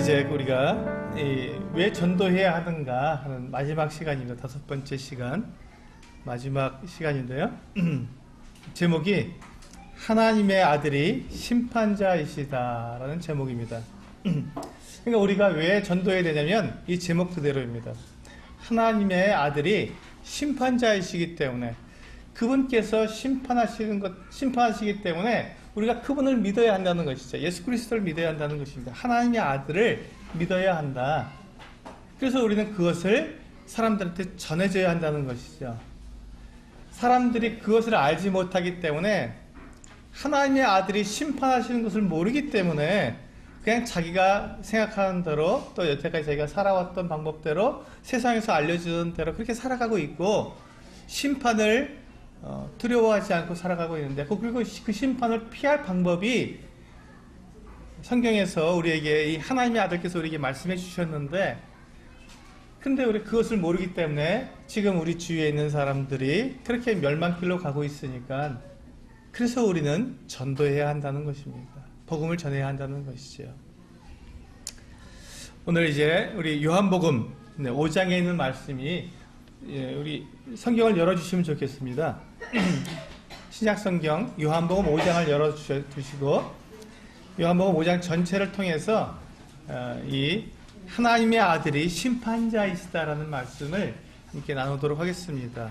이제 우리가 왜 전도해야 하는가 하는 마지막 시간입니다. 5번째 시간, 마지막 시간인데요. 제목이 하나님의 아들이 심판자이시다라는 제목입니다. 그러니까 우리가 왜 전도해야 되냐면 이 제목 그대로입니다. 하나님의 아들이 심판자이시기 때문에, 그분께서 심판하시기 때문에 우리가 그분을 믿어야 한다는 것이죠. 예수 그리스도를 믿어야 한다는 것입니다. 하나님의 아들을 믿어야 한다. 그래서 우리는 그것을 사람들한테 전해줘야 한다는 것이죠. 사람들이 그것을 알지 못하기 때문에, 하나님의 아들이 심판하시는 것을 모르기 때문에 그냥 자기가 생각하는 대로, 또 여태까지 자기가 살아왔던 방법대로, 세상에서 알려주는 대로 그렇게 살아가고 있고, 심판을 두려워하지 않고 살아가고 있는데, 그리고 그 심판을 피할 방법이 성경에서 우리에게, 이 하나님의 아들께서 우리에게 말씀해 주셨는데, 근데 우리 그것을 모르기 때문에 지금 우리 주위에 있는 사람들이 그렇게 멸망길로 가고 있으니까, 그래서 우리는 전도해야 한다는 것입니다. 복음을 전해야 한다는 것이죠. 오늘 이제 우리 요한복음 5장에 있는 말씀이, 우리 성경을 열어주시면 좋겠습니다. 신약성경 요한복음 5장을 열어주시고, 요한복음 5장 전체를 통해서 이 하나님의 아들이 심판자이시다라는 말씀을 함께 나누도록 하겠습니다.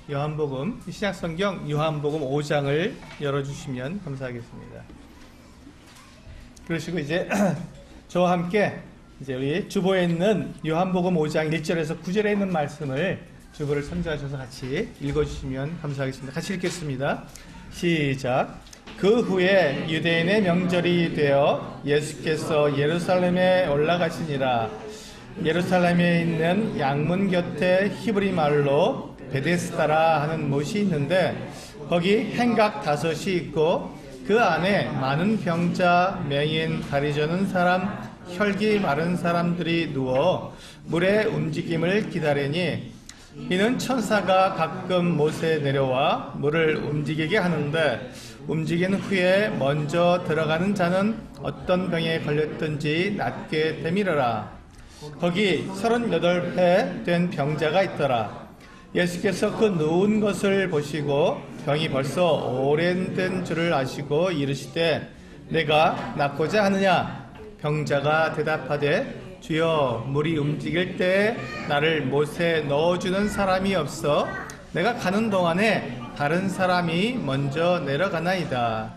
요한복음, 신약성경 요한복음 5장을 열어주시면 감사하겠습니다. 그러시고 이제 저와 함께 이제 우리 주보에 있는 요한복음 5장 1절에서 9절에 있는 말씀을 주보를 선정하셔서 같이 읽어주시면 감사하겠습니다. 같이 읽겠습니다. 시작. 그 후에 유대인의 명절이 되어 예수께서 예루살렘에 올라가시니라. 예루살렘에 있는 양문 곁에 히브리 말로 베데스다라 하는 못이 있는데, 거기 행각 5이 있고 그 안에 많은 병자, 맹인, 다리 저는 사람, 혈기 마른 사람들이 누워 물의 움직임을 기다리니, 이는 천사가 가끔 못에 내려와 물을 움직이게 하는데, 움직인 후에 먼저 들어가는 자는 어떤 병에 걸렸든지 낫게 되밀어라. 거기 38회 된 병자가 있더라. 예수께서 그 누운 것을 보시고 병이 벌써 오랜된 줄을 아시고 이르시되, 내가 낫고자 하느냐? 병자가 대답하되, 주여, 물이 움직일 때 나를 못에 넣어주는 사람이 없어 내가 가는 동안에 다른 사람이 먼저 내려가나이다.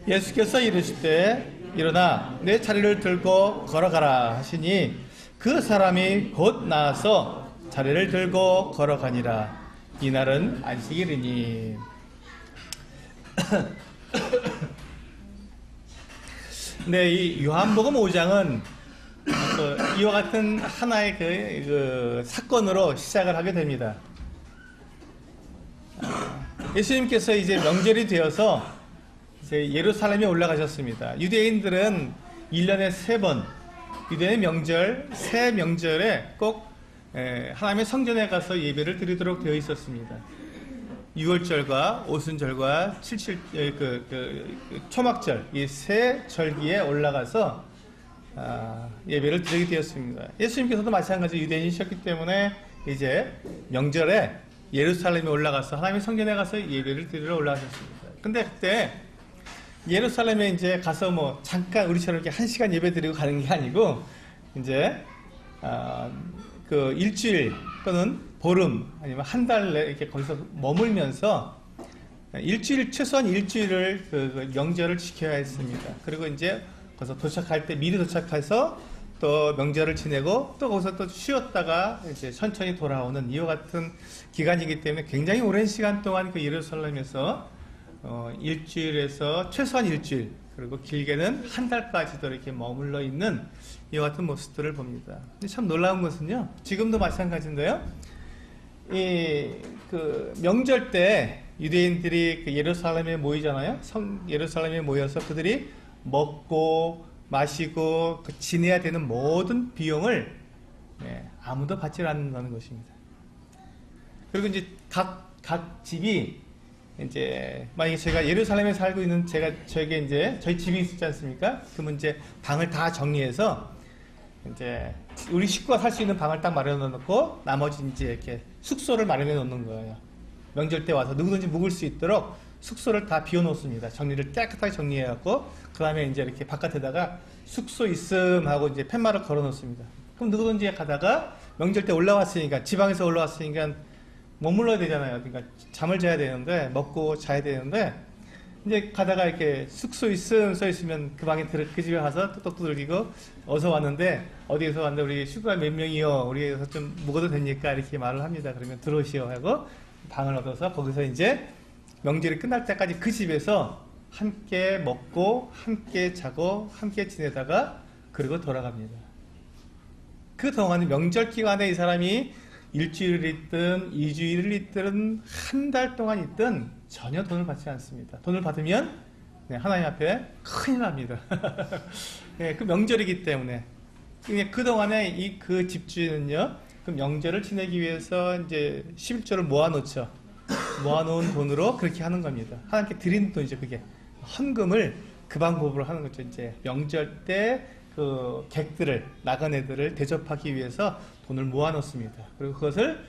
예수께서 이르시되, 일어나 내 자리를 들고 걸어가라 하시니, 그 사람이 곧 나아서 자리를 들고 걸어가니라. 이날은 안식일이니. 네, 이 요한복음 5장은 이와 같은 하나의 그 사건으로 시작을 하게 됩니다. 예수님께서 이제 명절이 되어서 이제 예루살렘에 올라가셨습니다. 유대인들은 1년에 3번, 유대인의 명절, 새 명절에 꼭 하나님의 성전에 가서 예배를 드리도록 되어 있었습니다. 6월절과 오순절과 초막절, 이 세 절기에 올라가서 예배를 드리게 되었습니다. 예수님께서도 마찬가지 유대인이셨기 때문에 이제 명절에 예루살렘에 올라가서 하나님의 성전에 가서 예배를 드리러 올라가셨습니다. 근데 그때 예루살렘에 이제 가서 뭐 잠깐 우리처럼 이렇게 1시간 예배 드리고 가는 게 아니고, 이제 그 일주일 또는 보름 아니면 한 달 이렇게 거기서 머물면서 최소한 일주일을 그 명절을 지켜야 했습니다. 그리고 이제 거기서 도착할 때 미리 도착해서 또 명절을 지내고 또 거기서 또 쉬었다가 이제 천천히 돌아오는 이와 같은 기간이기 때문에 굉장히 오랜 시간 동안 그 예루살렘에서 일주일에서 최소한 일주일, 그리고 길게는 한 달까지도 이렇게 머물러 있는 이와 같은 모습들을 봅니다. 근데 참 놀라운 것은요, 지금도 마찬가지인데요, 그 명절 때 유대인들이 그 예루살렘에 모이잖아요. 예루살렘에 모여서 그들이 먹고 마시고 지내야 되는 모든 비용을 아무도 받지 않는다는 것입니다. 그리고 이제 각 집이 이제 만약에 제가 예루살렘에 살고 있는 저에게 이제 저희 집이 있지 않습니까? 그러면 이제 방을 다 정리해서 이제 우리 식구가 살 수 있는 방을 딱 마련해 놓고 나머지 이제 이렇게 숙소를 마련해 놓는 거예요. 명절 때 와서 누구든지 묵을 수 있도록 숙소를 다 비워 놓습니다. 정리를 깨끗하게 정리해 갖고 그 다음에 이제 이렇게 바깥에다가 숙소 있음 하고 이제 팻말을 걸어 놓습니다. 그럼 누구든지 가다가 명절 때 올라왔으니까 지방에서 올라왔으니까 머물러야 되잖아요. 그러니까 잠을 자야 되는데 먹고 자야 되는데 이제 가다가 이렇게 숙소 있음 써 있으면 그 방에 그 집에 가서 뚝뚝 두들기고 어서 왔는데 어디에서 왔는데 우리 식구가 몇 명이요? 우리에서 좀 묵어도 됩니까? 이렇게 말을 합니다. 그러면 들어오시오 하고 방을 얻어서 거기서 이제 명절이 끝날 때까지 그 집에서 함께 먹고 함께 자고 함께 지내다가 그리고 돌아갑니다. 그 동안 명절 기간에 이 사람이 일주일을 있든 2주일을 있든 한 달 동안 있든 전혀 돈을 받지 않습니다. 돈을 받으면 하나님 앞에 큰일 납니다. 네, 그 명절이기 때문에 그 동안에 그 집주인은요, 그 명절을 지내기 위해서 이제 11조를 모아놓죠. 모아놓은 돈으로 그렇게 하는 겁니다. 하나님께 드리는 돈이죠. 그게 헌금을 그 방법으로 하는 거죠. 이제 명절 때 그 객들을 나그네들을 대접하기 위해서 돈을 모아놓습니다. 그리고 그것을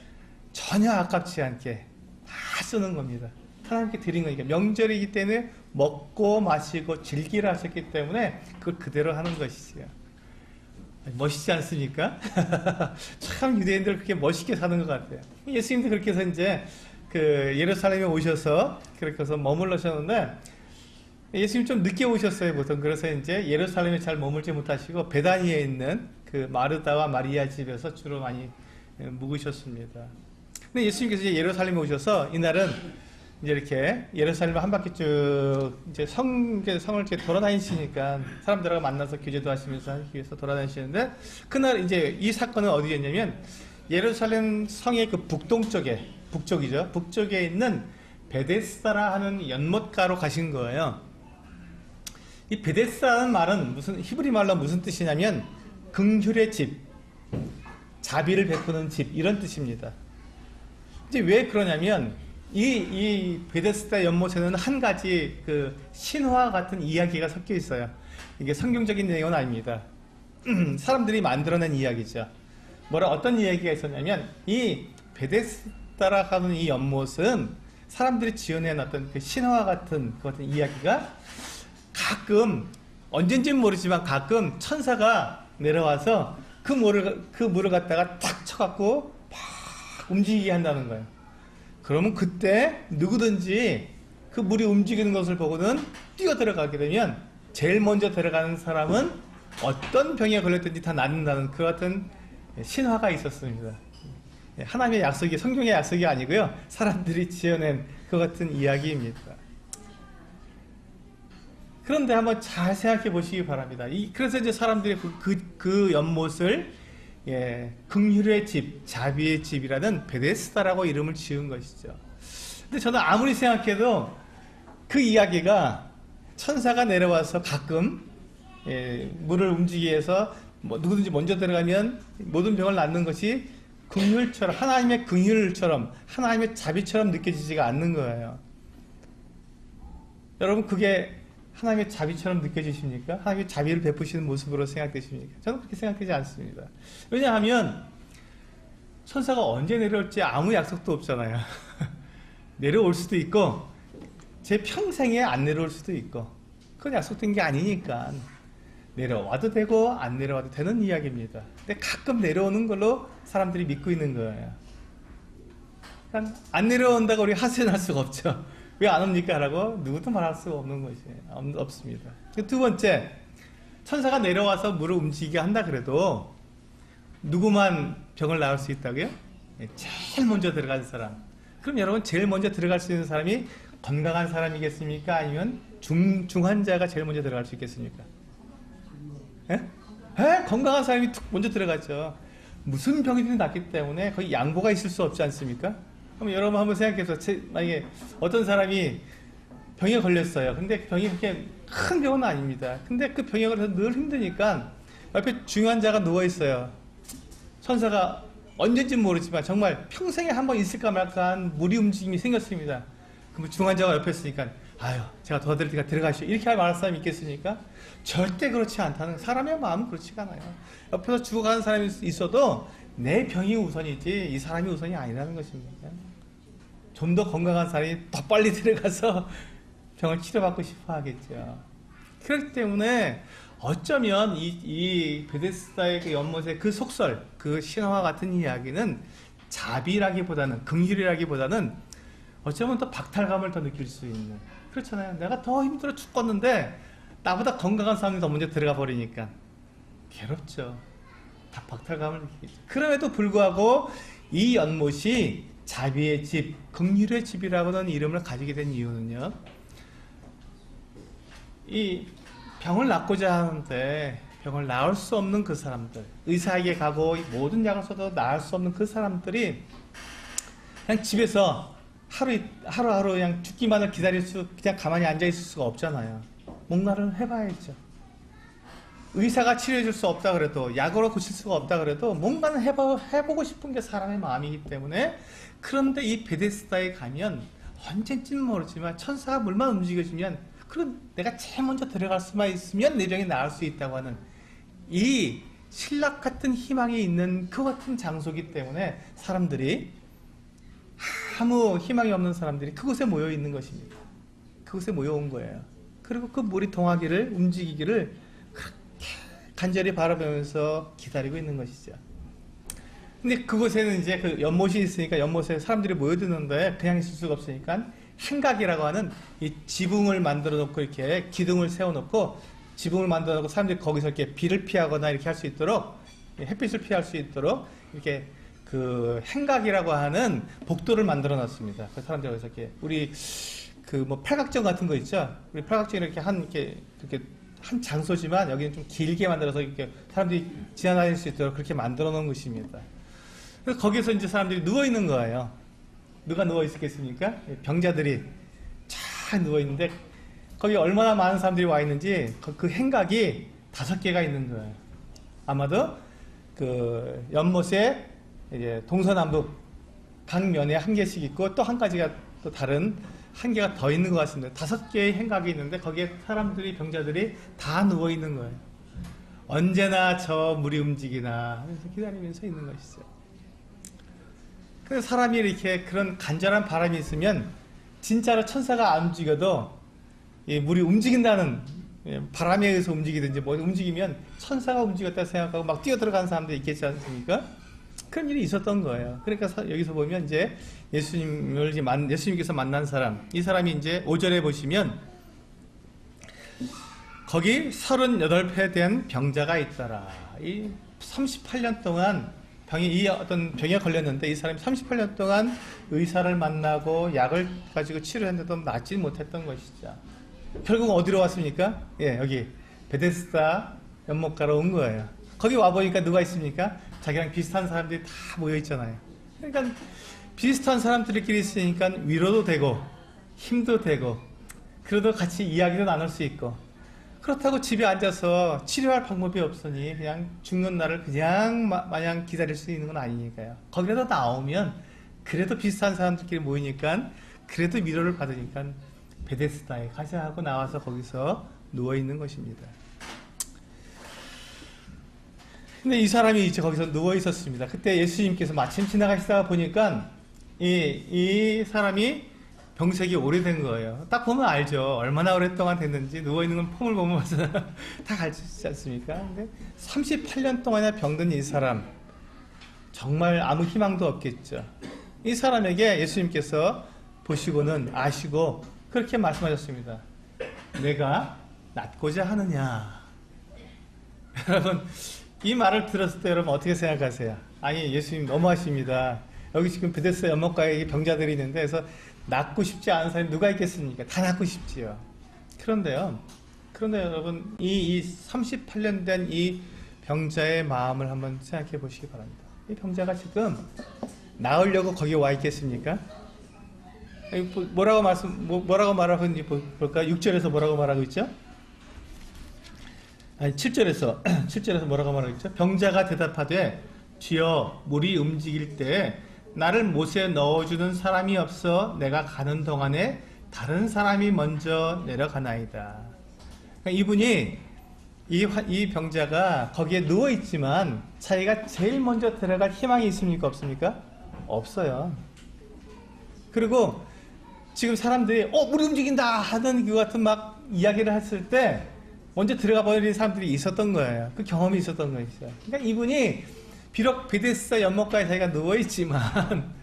전혀 아깝지 않게 다 쓰는 겁니다. 하나님께 드린 거니까 명절이기 때문에 먹고 마시고 즐기라 하셨기 때문에 그걸 그대로 하는 것이지요. 멋있지 않습니까? 참 유대인들 그렇게 멋있게 사는 것 같아요. 예수님도 그렇게 해서 이제 그 예루살렘에 오셔서 그렇게 해서 머물러셨는데 예수님 좀 늦게 오셨어요, 보통. 그래서 이제 예루살렘에 잘 머물지 못하시고 베다니에 있는 그 마르다와 마리아 집에서 주로 많이 묵으셨습니다. 근데 예수님께서 이제 예루살렘에 오셔서 이날은 이제 이렇게 예루살렘을 한 바퀴 쭉 이제 성을 이렇게 돌아다니시니까 사람들하고 만나서 교제도 하시면서 하기 위해서 돌아다니시는데 그날 이제 이 사건은 어디였냐면 예루살렘 성의 그 북쪽이죠. 북쪽에 있는 베데스다라 하는 연못가로 가신 거예요. 이 베데스다라는 말은 히브리 말로 무슨 뜻이냐면 긍휼의 집, 자비를 베푸는 집 이런 뜻입니다. 이제 왜 그러냐면 이 베데스다 연못에는 한 가지 그 신화 같은 이야기가 섞여 있어요. 이게 성경적인 내용은 아닙니다. 사람들이 만들어낸 이야기죠. 어떤 이야기가 있었냐면 이 베데스다라 하는 이 연못은 사람들이 지어낸 어떤 그 신화 같은 그 같은 이야기가 가끔 언젠지는 모르지만 가끔 천사가 내려와서 그 물을 갖다가 탁 쳐갖고 막 움직이게 한다는 거예요. 그러면 그때 누구든지 그 물이 움직이는 것을 보고는 뛰어 들어가게 되면 제일 먼저 들어가는 사람은 어떤 병에 걸렸든지 다 낫는다는 그 같은 신화가 있었습니다. 하나님의 약속이 성경의 약속이 아니고요. 사람들이 지어낸 그 같은 이야기입니다. 그런데 한번 잘 생각해 보시기 바랍니다. 그래서 이제 사람들이 그 연못을 긍휼의 집, 자비의 집이라는 베데스다라고 이름을 지은 것이죠. 근데 저는 아무리 생각해도 그 이야기가 천사가 내려와서 가끔 물을 움직이게 해서 누구든지 먼저 들어가면 모든 병을 낫는 것이 긍휼처럼, 하나님의 긍휼처럼, 하나님의 자비처럼 느껴지지가 않는 거예요. 여러분 그게 하나님의 자비처럼 느껴지십니까? 하나님의 자비를 베푸시는 모습으로 생각되십니까? 저는 그렇게 생각되지 않습니다. 왜냐하면 천사가 언제 내려올지 아무 약속도 없잖아요. 내려올 수도 있고 제 평생에 안 내려올 수도 있고 그건 약속된 게 아니니까 내려와도 되고 안 내려와도 되는 이야기입니다. 근데 가끔 내려오는 걸로 사람들이 믿고 있는 거예요. 그러니까 안 내려온다고 우리 하소연할 수가 없죠. 왜 안 옵니까? 라고 누구도 말할 수가 없는 것이에요. 없습니다. 두 번째, 천사가 내려와서 물을 움직이게 한다 그래도 누구만 병을 나을 수 있다고요? 제일 먼저 들어간 사람. 그럼 여러분 제일 먼저 들어갈 수 있는 사람이 건강한 사람이겠습니까? 아니면 중환자가 제일 먼저 들어갈 수 있겠습니까? 건강한 사람이 먼저 들어가죠. 무슨 병이든 낫기 때문에 거의 양보가 있을 수 없지 않습니까? 그럼 여러분 한번 생각해서 만약에 어떤 사람이 병에 걸렸어요. 근데 병이 그렇게 큰 병은 아닙니다. 근데 그 병에 걸려서 늘 힘드니까 옆에 중환자가 누워있어요. 천사가 언젠지 모르지만 정말 평생에 한 번 있을까 말까 한 무리 움직임이 생겼습니다. 그럼 중환자가 옆에 있으니까 아유 제가 도와드릴 테니까 들어가시오 이렇게 말할 사람이 있겠습니까? 절대 그렇지 않다는, 사람의 마음은 그렇지가 않아요. 옆에서 죽어가는 사람이 있어도 내 병이 우선이지 이 사람이 우선이 아니라는 것입니다. 좀 더 건강한 사람이 더 빨리 들어가서 병을 치료받고 싶어 하겠죠. 그렇기 때문에 어쩌면 이 베데스다의 그 연못의 그 속설, 그 신화와 같은 이야기는 자비라기보다는, 긍휼이라기보다는 어쩌면 더 박탈감을 더 느낄 수 있는, 그렇잖아요. 내가 더 힘들어 죽겠는데 나보다 건강한 사람이 더 먼저 들어가 버리니까 괴롭죠. 다 박탈감을 느끼죠. 그럼에도 불구하고 이 연못이 자비의 집, 긍휼의 집이라고는 이름을 가지게 된 이유는요, 이 병을 낫고자 하는데 병을 나을 수 없는 그 사람들, 의사에게 가고 모든 약을 써도 나을 수 없는 그 사람들이 그냥 집에서 하루하루 그냥 죽기만을 그냥 가만히 앉아있을 수가 없잖아요. 뭔가를 해봐야죠. 의사가 치료해줄 수 없다 그래도, 약으로 고칠 수가 없다 그래도 뭔가는 해보고 싶은 게 사람의 마음이기 때문에, 그런데 이 베데스다에 가면 언젠지는 모르지만 천사가 물만 움직여주면, 그럼 내가 제일 먼저 들어갈 수만 있으면 내 병이 나을 수 있다고 하는 이 신락 같은 희망이 있는 그 같은 장소이기 때문에 사람들이, 아무 희망이 없는 사람들이 그곳에 모여 있는 것입니다. 그곳에 모여온 거예요. 그리고 그 물이 동하기를, 움직이기를 그렇게 간절히 바라보면서 기다리고 있는 것이죠. 근데 그곳에는 이제 그 연못이 있으니까 연못에 사람들이 모여드는데 그냥 있을 수가 없으니까 행각이라고 하는 이 지붕을 만들어 놓고, 이렇게 기둥을 세워 놓고 지붕을 만들어 놓고 사람들이 거기서 이렇게 비를 피하거나 이렇게 할 수 있도록, 햇빛을 피할 수 있도록 이렇게 그 행각이라고 하는 복도를 만들어 놨습니다. 그 사람들이 거기서 이렇게, 우리 그 뭐 팔각정 같은 거 있죠? 우리 팔각정이 이렇게 한 장소지만 여기는 좀 길게 만들어서 이렇게 사람들이 지나다닐 수 있도록 그렇게 만들어 놓은 것입니다. 그래서 거기서 이제 사람들이 누워 있는 거예요. 누가 누워 있었겠습니까? 병자들이 쫙 누워 있는데 거기 얼마나 많은 사람들이 와 있는지 그 행각이 5개가 있는 거예요. 아마도 그 연못에 이제 동서남북 각 면에 1개씩 있고 또 한 가지가 또 다른 1개가 더 있는 것 같습니다. 5개의 행각이 있는데 거기에 사람들이, 병자들이 다 누워 있는 거예요. 언제나 저 물이 움직이나 하면서 기다리면서 있는 것이죠. 그래서 사람이 이렇게 그런 간절한 바람이 있으면 진짜로 천사가 안 움직여도 이 물이 움직인다는, 바람에 의해서 움직이든지 뭐 움직이면 천사가 움직였다 생각하고 막 뛰어들어가는 사람도 있겠지 않습니까? 그런 일이 있었던 거예요. 그러니까 여기서 보면 이제 예수님께서 만난 사람, 이 사람이 이제 5절에 보시면 거기 38회 된 병자가 있더라. 이 38년 동안 이 어떤 병에 걸렸는데 이 사람이 38년 동안 의사를 만나고 약을 가지고 치료했는데도 낫지 못했던 것이죠. 결국 어디로 왔습니까? 예, 여기 베데스다 연못가로 온 거예요. 거기 와보니까 누가 있습니까? 자기랑 비슷한 사람들이 다 모여 있잖아요. 그러니까 비슷한 사람들끼리 있으니까 위로도 되고 힘도 되고, 그래도 같이 이야기도 나눌 수 있고, 그렇다고 집에 앉아서 치료할 방법이 없으니 그냥 죽는 날을 그냥 마냥 기다릴 수 있는 건 아니니까요. 거기라도 나오면 그래도 비슷한 사람들끼리 모이니까 그래도 위로를 받으니까 베데스다에 가자 하고 나와서 거기서 누워 있는 것입니다. 근데 이 사람이 이제 거기서 누워 있었습니다. 그때 예수님께서 마침 지나가시다가 보니까 이 사람이 병색이 오래된 거예요. 딱 보면 알죠. 얼마나 오랫동안 됐는지. 누워있는 건 폼을 보면 다 알지 않습니까? 근데 38년 동안이나 병든 이 사람, 정말 아무 희망도 없겠죠. 이 사람에게 예수님께서 보시고는 아시고 그렇게 말씀하셨습니다. 내가 낫고자 하느냐. 여러분, 이 말을 들었을 때 여러분 어떻게 생각하세요? 아니, 예수님 너무하십니다. 여기 지금 베데스다 연못가에 병자들이 있는데, 그래서 낫고 싶지 않은 사람이 누가 있겠습니까? 다 낫고 싶지요. 그런데 여러분, 이 38년 된 이 병자의 마음을 한번 생각해 보시기 바랍니다. 이 병자가 지금 나으려고 거기 와 있겠습니까? 뭐라고 말하고 있는지 볼까요? 6절에서 뭐라고 말하고 있죠? 아니, 7절에서 뭐라고 말하고 있죠? 병자가 대답하되 주여, 물이 움직일 때 나를 못에 넣어주는 사람이 없어 내가 가는 동안에 다른 사람이 먼저 내려가나이다. 그러니까 이분이 이 병자가 거기에 누워 있지만 자기가 제일 먼저 들어갈 희망이 있습니까? 없습니까? 없어요. 그리고 지금 사람들이 물이 움직인다 하는 그 같은 막 이야기를 했을 때 먼저 들어가 버리는 사람들이 있었던 거예요. 그 경험이 있었던 것이죠. 그러니까 이분이 비록 베데스다 연못가에 자기가 누워 있지만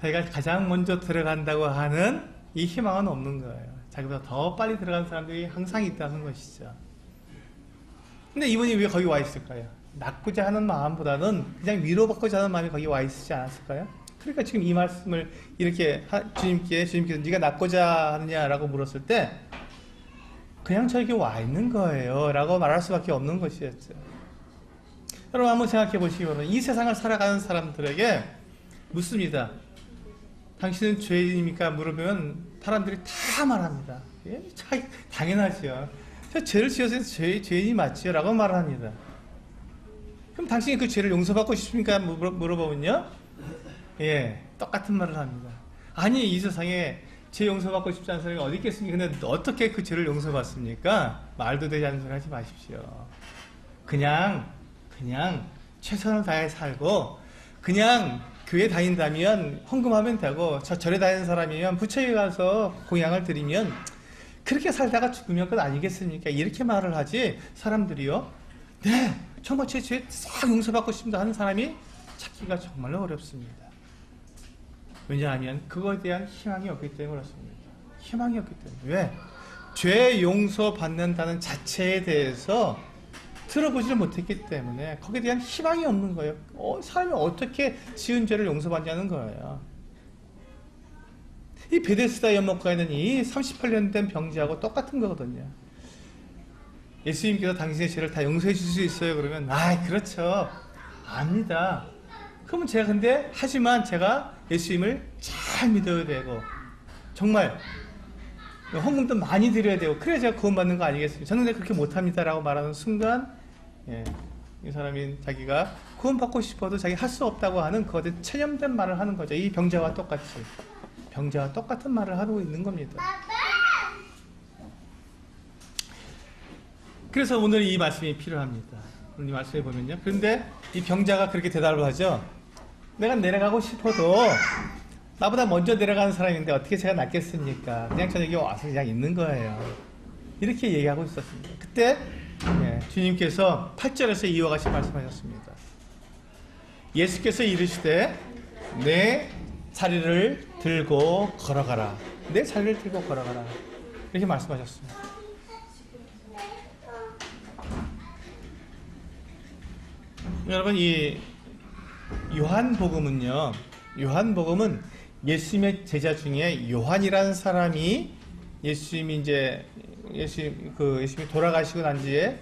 자기가 가장 먼저 들어간다고 하는 이 희망은 없는 거예요. 자기보다 더 빨리 들어간 사람들이 항상 있다는 것이죠. 근데 이분이 왜 거기 와 있을까요? 낫고자 하는 마음보다는 그냥 위로받고자 하는 마음이 거기 와 있지 않았을까요? 그러니까 지금 이 말씀을 이렇게 주님께서 네가 낫고자 하느냐라고 물었을 때 그냥 저에게 와 있는 거예요 라고 말할 수밖에 없는 것이었죠. 여러분 한번 생각해 보시기 바랍니다. 이 세상을 살아가는 사람들에게 묻습니다. 당신은 죄인입니까? 물으면 사람들이 다 말합니다. 예? 당연하죠. 저 죄를 지어서 죄인이 맞지요? 라고 말합니다. 그럼 당신이 그 죄를 용서받고 싶습니까? 물어보면요. 예, 똑같은 말을 합니다. 아니, 이 세상에 죄 용서받고 싶지 않은 사람이 어디 있겠습니까? 근데 어떻게 그 죄를 용서받습니까? 말도 되지 않는 소리 하지 마십시오. 그냥 최선을 다해 살고 그냥 교회 다닌다면 헌금하면 되고 절에 다니는 사람이면 부처에 가서 공양을 드리면 그렇게 살다가 죽으면 끝 아니겠습니까? 이렇게 말을 하지 사람들이요. 네, 정말 제 죄 싹 용서받고 싶다 하는 사람이 찾기가 정말로 어렵습니다. 왜냐하면 그거에 대한 희망이 없기 때문에 그렇습니다. 희망이 없기 때문에. 왜? 죄 용서받는다는 자체에 대해서 들어보지를 못했기 때문에 거기에 대한 희망이 없는 거예요. 사람이 어떻게 지은 죄를 용서받냐는 거예요. 이 베데스다 연못가에 있는 이 38년 된 병자하고 똑같은 거거든요. 예수님께서 당신의 죄를 다 용서해 줄 수 있어요? 그러면 그렇죠. 압니다. 그러면 하지만 제가 예수님을 잘 믿어야 되고 정말 헌금도 많이 드려야 되고 그래야 제가 구원받는 거 아니겠습니까? 저는 그렇게 못합니다 라고 말하는 순간 이 사람이 자기가 구원받고 싶어도 자기 할 수 없다고 하는 그것에 체념된 말을 하는 거죠. 이 병자와 똑같은 말을 하고 있는 겁니다. 그래서 오늘 이 말씀이 필요합니다. 오늘 이 말씀에 보면요. 그런데 이 병자가 그렇게 대답을 하죠. 내가 내려가고 싶어도 나보다 먼저 내려가는 사람인데 어떻게 제가 낫겠습니까? 그냥 저녁에 와서 그냥 있는 거예요. 이렇게 얘기하고 있었습니다. 그때 주님께서 8절에서 이와 같이 말씀하셨습니다. 예수께서 이르시되 내 자리를 들고 걸어가라. 내 자리를 들고 걸어가라. 이렇게 말씀하셨습니다. 여러분 이 요한복음은 예수님의 제자 중에 요한이라는 사람이 예수님이 돌아가시고 난 뒤에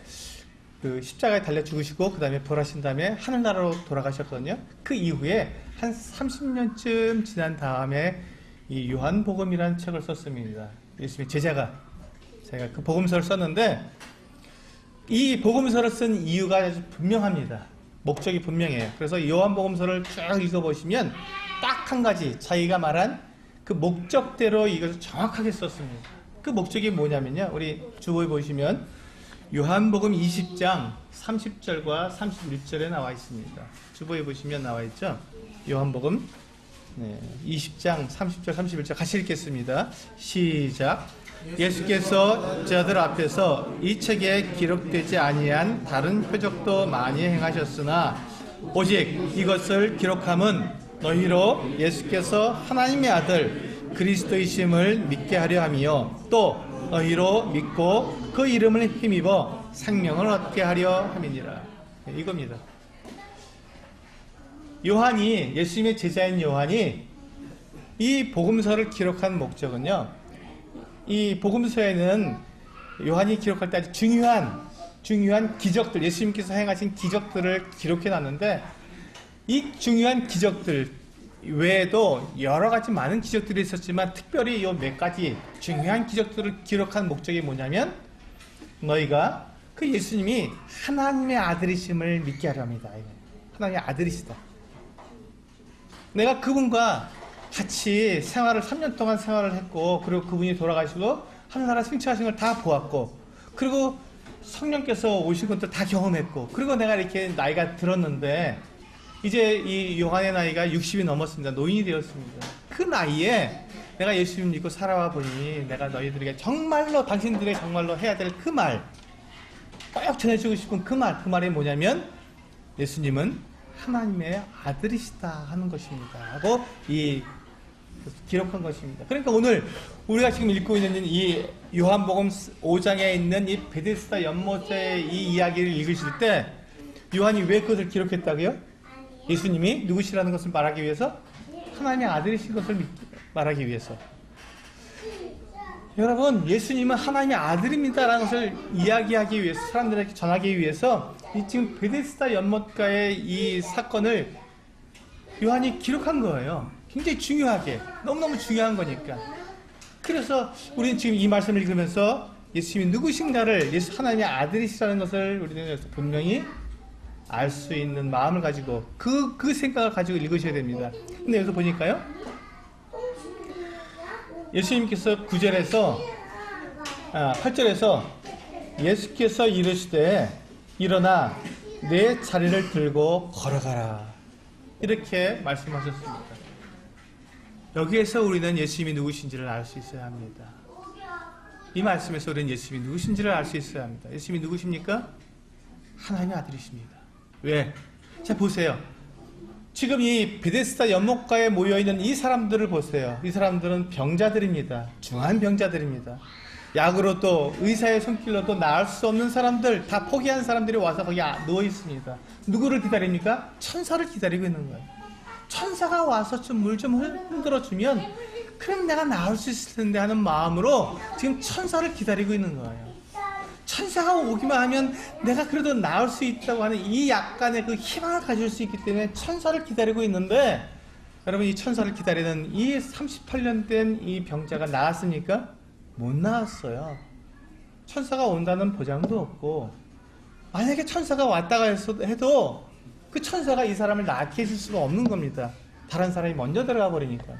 그 십자가에 달려 죽으시고 그 다음에 부활하신 다음에 하늘나라로 돌아가셨거든요. 그 이후에 한 30년쯤 지난 다음에 이 요한복음이라는 책을 썼습니다. 예수님의 제자가 그 복음서를 썼는데 이 복음서를 쓴 이유가 아주 분명합니다. 목적이 분명해요. 그래서 요한복음서를 쭉 읽어보시면 딱 한 가지 자기가 말한 그 목적대로 이것을 정확하게 썼습니다. 그 목적이 뭐냐면요. 우리 주보에 보시면 요한복음 20장 30절과 31절에 나와 있습니다. 주보에 보시면 나와 있죠. 요한복음 20장 30절 31절 같이 읽겠습니다. 시작. 예수께서 저들 앞에서 이 책에 기록되지 아니한 다른 표적도 많이 행하셨으나 오직 이것을 기록함은 너희로 예수께서 하나님의 아들 그리스도이심을 믿게 하려 함이요 또 너희로 믿고 그 이름을 힘입어 생명을 얻게 하려 함이니라. 이겁니다. 요한이 예수님의 제자인 요한이 이 복음서를 기록한 목적은요. 이 복음서에는 요한이 기록할 때 아주 중요한 기적들, 예수님께서 행하신 기적들을 기록해 놨는데 이 중요한 기적들 외에도 여러 가지 많은 기적들이 있었지만 특별히 이 몇 가지 중요한 기적들을 기록한 목적이 뭐냐면 너희가 그 예수님이 하나님의 아들이심을 믿게 하려 합니다. 하나님의 아들이시다. 내가 그분과 같이 생활을 3년 동안 생활을 했고, 그리고 그분이 돌아가시고 하늘나라 승천하신 걸 다 보았고, 그리고 성령께서 오신 것도 다 경험했고, 그리고 내가 이렇게 나이가 들었는데 이제 이 요한의 나이가 60이 넘었습니다. 노인이 되었습니다. 그 나이에 내가 예수님 믿고 살아와 보니 내가 너희들에게 정말로 당신들에게 정말로 해야 될 그 말, 꼭 전해주고 싶은 그 말이 뭐냐면 예수님은 하나님의 아들이시다 하는 것입니다 하고 기록한 것입니다. 그러니까 오늘 우리가 지금 읽고 있는 이 요한복음 5장에 있는 이 베데스다 연못의 이 이야기를 읽으실 때 요한이 왜 그것을 기록했다고요? 예수님이 누구시라는 것을 말하기 위해서, 하나님의 아들이신 것을 말하기 위해서. 여러분, 예수님은 하나님의 아들입니다라는 것을 이야기하기 위해서, 사람들에게 전하기 위해서 이 지금 베데스다 연못가의 이 사건을 요한이 기록한 거예요. 굉장히 중요하게, 너무너무 중요한 거니까. 그래서 우리는 지금 이 말씀을 읽으면서 예수님이 누구신가를, 하나님의 아들이시라는 것을 우리는 분명히 알 수 있는 마음을 가지고 그 생각을 가지고 읽으셔야 됩니다. 근데 여기서 보니까요, 예수님께서 9절에서 8절에서 예수께서 이르시되 일어나 내 자리를 들고 걸어가라 이렇게 말씀하셨습니다. 여기에서 우리는 예수님이 누구신지를 알 수 있어야 합니다. 이 말씀에서 우리는 예수님이 누구신지를 알 수 있어야 합니다. 예수님이 누구십니까? 하나님의 아들이십니다. 왜? 자, 보세요. 지금 이 베데스다 연못가에 모여있는 이 사람들을 보세요. 이 사람들은 병자들입니다. 중한 병자들입니다. 약으로 또 의사의 손길로 또 나을 수 없는 사람들, 다 포기한 사람들이 와서 거기 누워있습니다. 누구를 기다립니까? 천사를 기다리고 있는 거예요. 천사가 와서 좀 물 좀 흔들어주면 그럼 내가 나을 수 있을 텐데 하는 마음으로 지금 천사를 기다리고 있는 거예요. 천사가 오기만 하면 내가 그래도 나을 수 있다고 하는 이 약간의 그 희망을 가질 수 있기 때문에 천사를 기다리고 있는데, 여러분, 이 천사를 기다리는 이 38년 된 이 병자가 나았습니까? 못 나았어요. 천사가 온다는 보장도 없고, 만약에 천사가 왔다가 해도 그 천사가 이 사람을 낫게 해줄 수가 없는 겁니다. 다른 사람이 먼저 들어가 버리니까.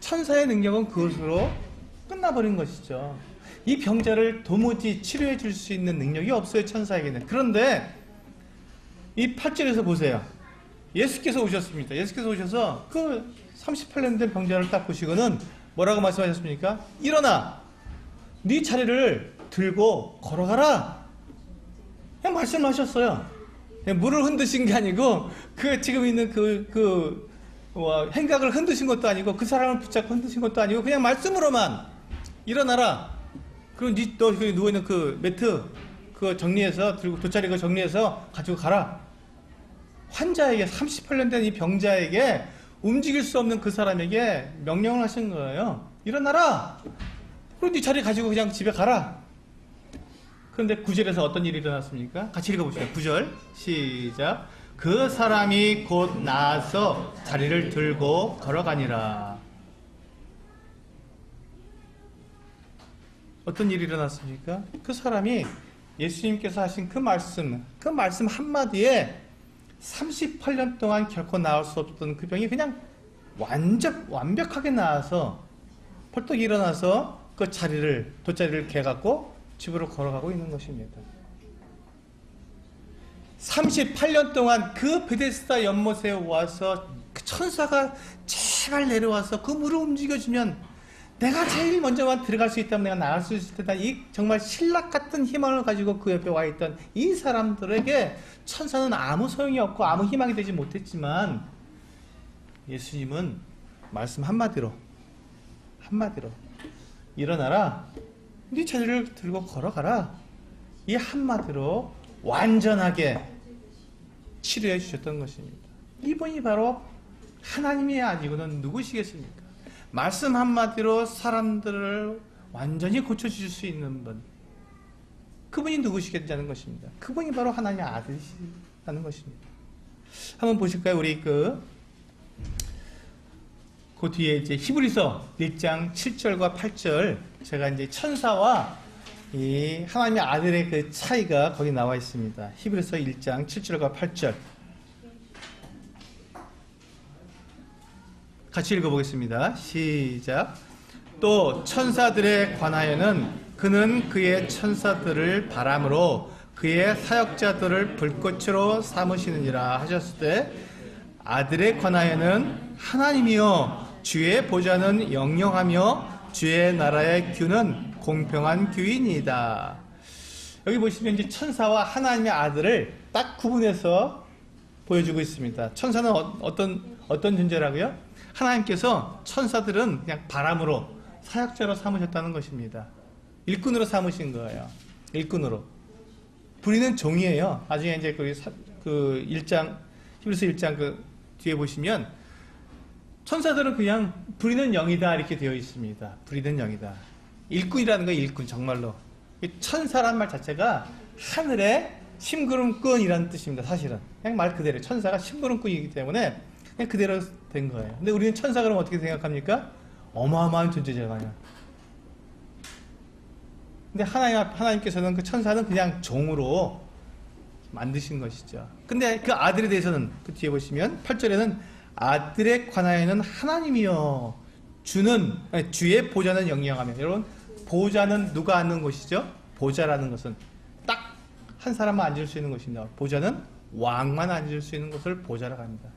천사의 능력은 그것으로 끝나버린 것이죠. 이 병자를 도무지 치료해 줄 수 있는 능력이 없어요, 천사에게는. 그런데 이 8절에서 보세요. 예수께서 오셨습니다. 예수께서 오셔서 그 38년 된 병자를 딱 보시고는 뭐라고 말씀하셨습니까? 일어나! 네 자리를 들고 걸어가라! 그냥 말씀하셨어요. 그냥 물을 흔드신 게 아니고 그 지금 있는 행각을 흔드신 것도 아니고 그 사람을 붙잡고 흔드신 것도 아니고 그냥 말씀으로만 일어나라! 그리고 너 누워있는 그 매트 그거 정리해서 들고 돗자리 그거 정리해서 가지고 가라. 환자에게, 38년 된 이 병자에게, 움직일 수 없는 그 사람에게 명령을 하신 거예요. 일어나라. 그리고 네 자리 가지고 그냥 집에 가라. 그런데 9절에서 어떤 일이 일어났습니까? 같이 읽어보시죠. 9절 시작. 그 사람이 곧 나아서 자리를 들고 걸어가니라. 어떤 일이 일어났습니까? 그 사람이 예수님께서 하신 그 말씀 한마디에 38년 동안 결코 나을 수 없었던 그 병이 그냥 완벽하게 나아서 벌떡 일어나서 그 돗자리를 개갖고 집으로 걸어가고 있는 것입니다. 38년 동안 그 베데스다 연못에 와서 그 천사가 제발 내려와서 그 물을 움직여주면 내가 제일 먼저만 들어갈 수 있다면 내가 나갈 수 있을 테다. 이 정말 신락 같은 희망을 가지고 그 옆에 와 있던 이 사람들에게 천사는 아무 소용이 없고 아무 희망이 되지 못했지만 예수님은 말씀 한마디로 일어나라. 네 자리를 들고 걸어가라. 이 한마디로 완전하게 치료해 주셨던 것입니다. 이분이 바로 하나님이 아니고는 누구시겠습니까? 말씀 한마디로 사람들을 완전히 고쳐주실 수 있는 분, 그분이 누구시겠다는 것입니다. 그분이 바로 하나님의 아들이시라는 것입니다. 한번 보실까요? 우리 그 뒤에 이제 히브리서 1장 7절과 8절, 제가 이제 천사와 이 하나님의 아들의 그 차이가 거기 나와 있습니다. 히브리서 1장 7절과 8절. 같이 읽어보겠습니다. 시작. 또 천사들에 관하여는 그는 그의 천사들을 바람으로 그의 사역자들을 불꽃으로 삼으시느니라 하셨을 때, 아들에 관하여는 하나님이여 주의 보좌는 영영하며 주의 나라의 규는 공평한 규이니이다. 여기 보시면 이제 천사와 하나님의 아들을 딱 구분해서 보여주고 있습니다. 천사는 어떤 존재라고요? 하나님께서 천사들은 그냥 바람으로 사역자로 삼으셨다는 것입니다. 일꾼으로 삼으신 거예요. 일꾼으로. 부리는 종이에요. 나중에 이제 그 1장, 히브리서 1장 그 뒤에 보시면 천사들은 그냥 부리는 영이다 이렇게 되어 있습니다. 부리는 영이다. 일꾼이라는 거 일꾼 정말로. 천사란 말 자체가 하늘의 심부름꾼이라는 뜻입니다. 사실은 그냥 말 그대로 천사가 심부름꾼이기 때문에 그냥 그대로 된 거예요. 근데 우리는 천사 그러면 어떻게 생각합니까? 어마어마한 존재잖아요. 근데 하나님께서는 그 천사는 그냥 종으로 만드신 것이죠. 근데 그 아들에 대해서는 그 뒤에 보시면 8절에는 아들에 관하여는 하나님이여 주의 보좌는 영영하며. 여러분, 보좌는 누가 앉는 곳이죠? 보좌라는 것은 딱 한 사람만 앉을 수 있는 것입니다. 보좌는 왕만 앉을 수 있는 것을 보좌라고 합니다.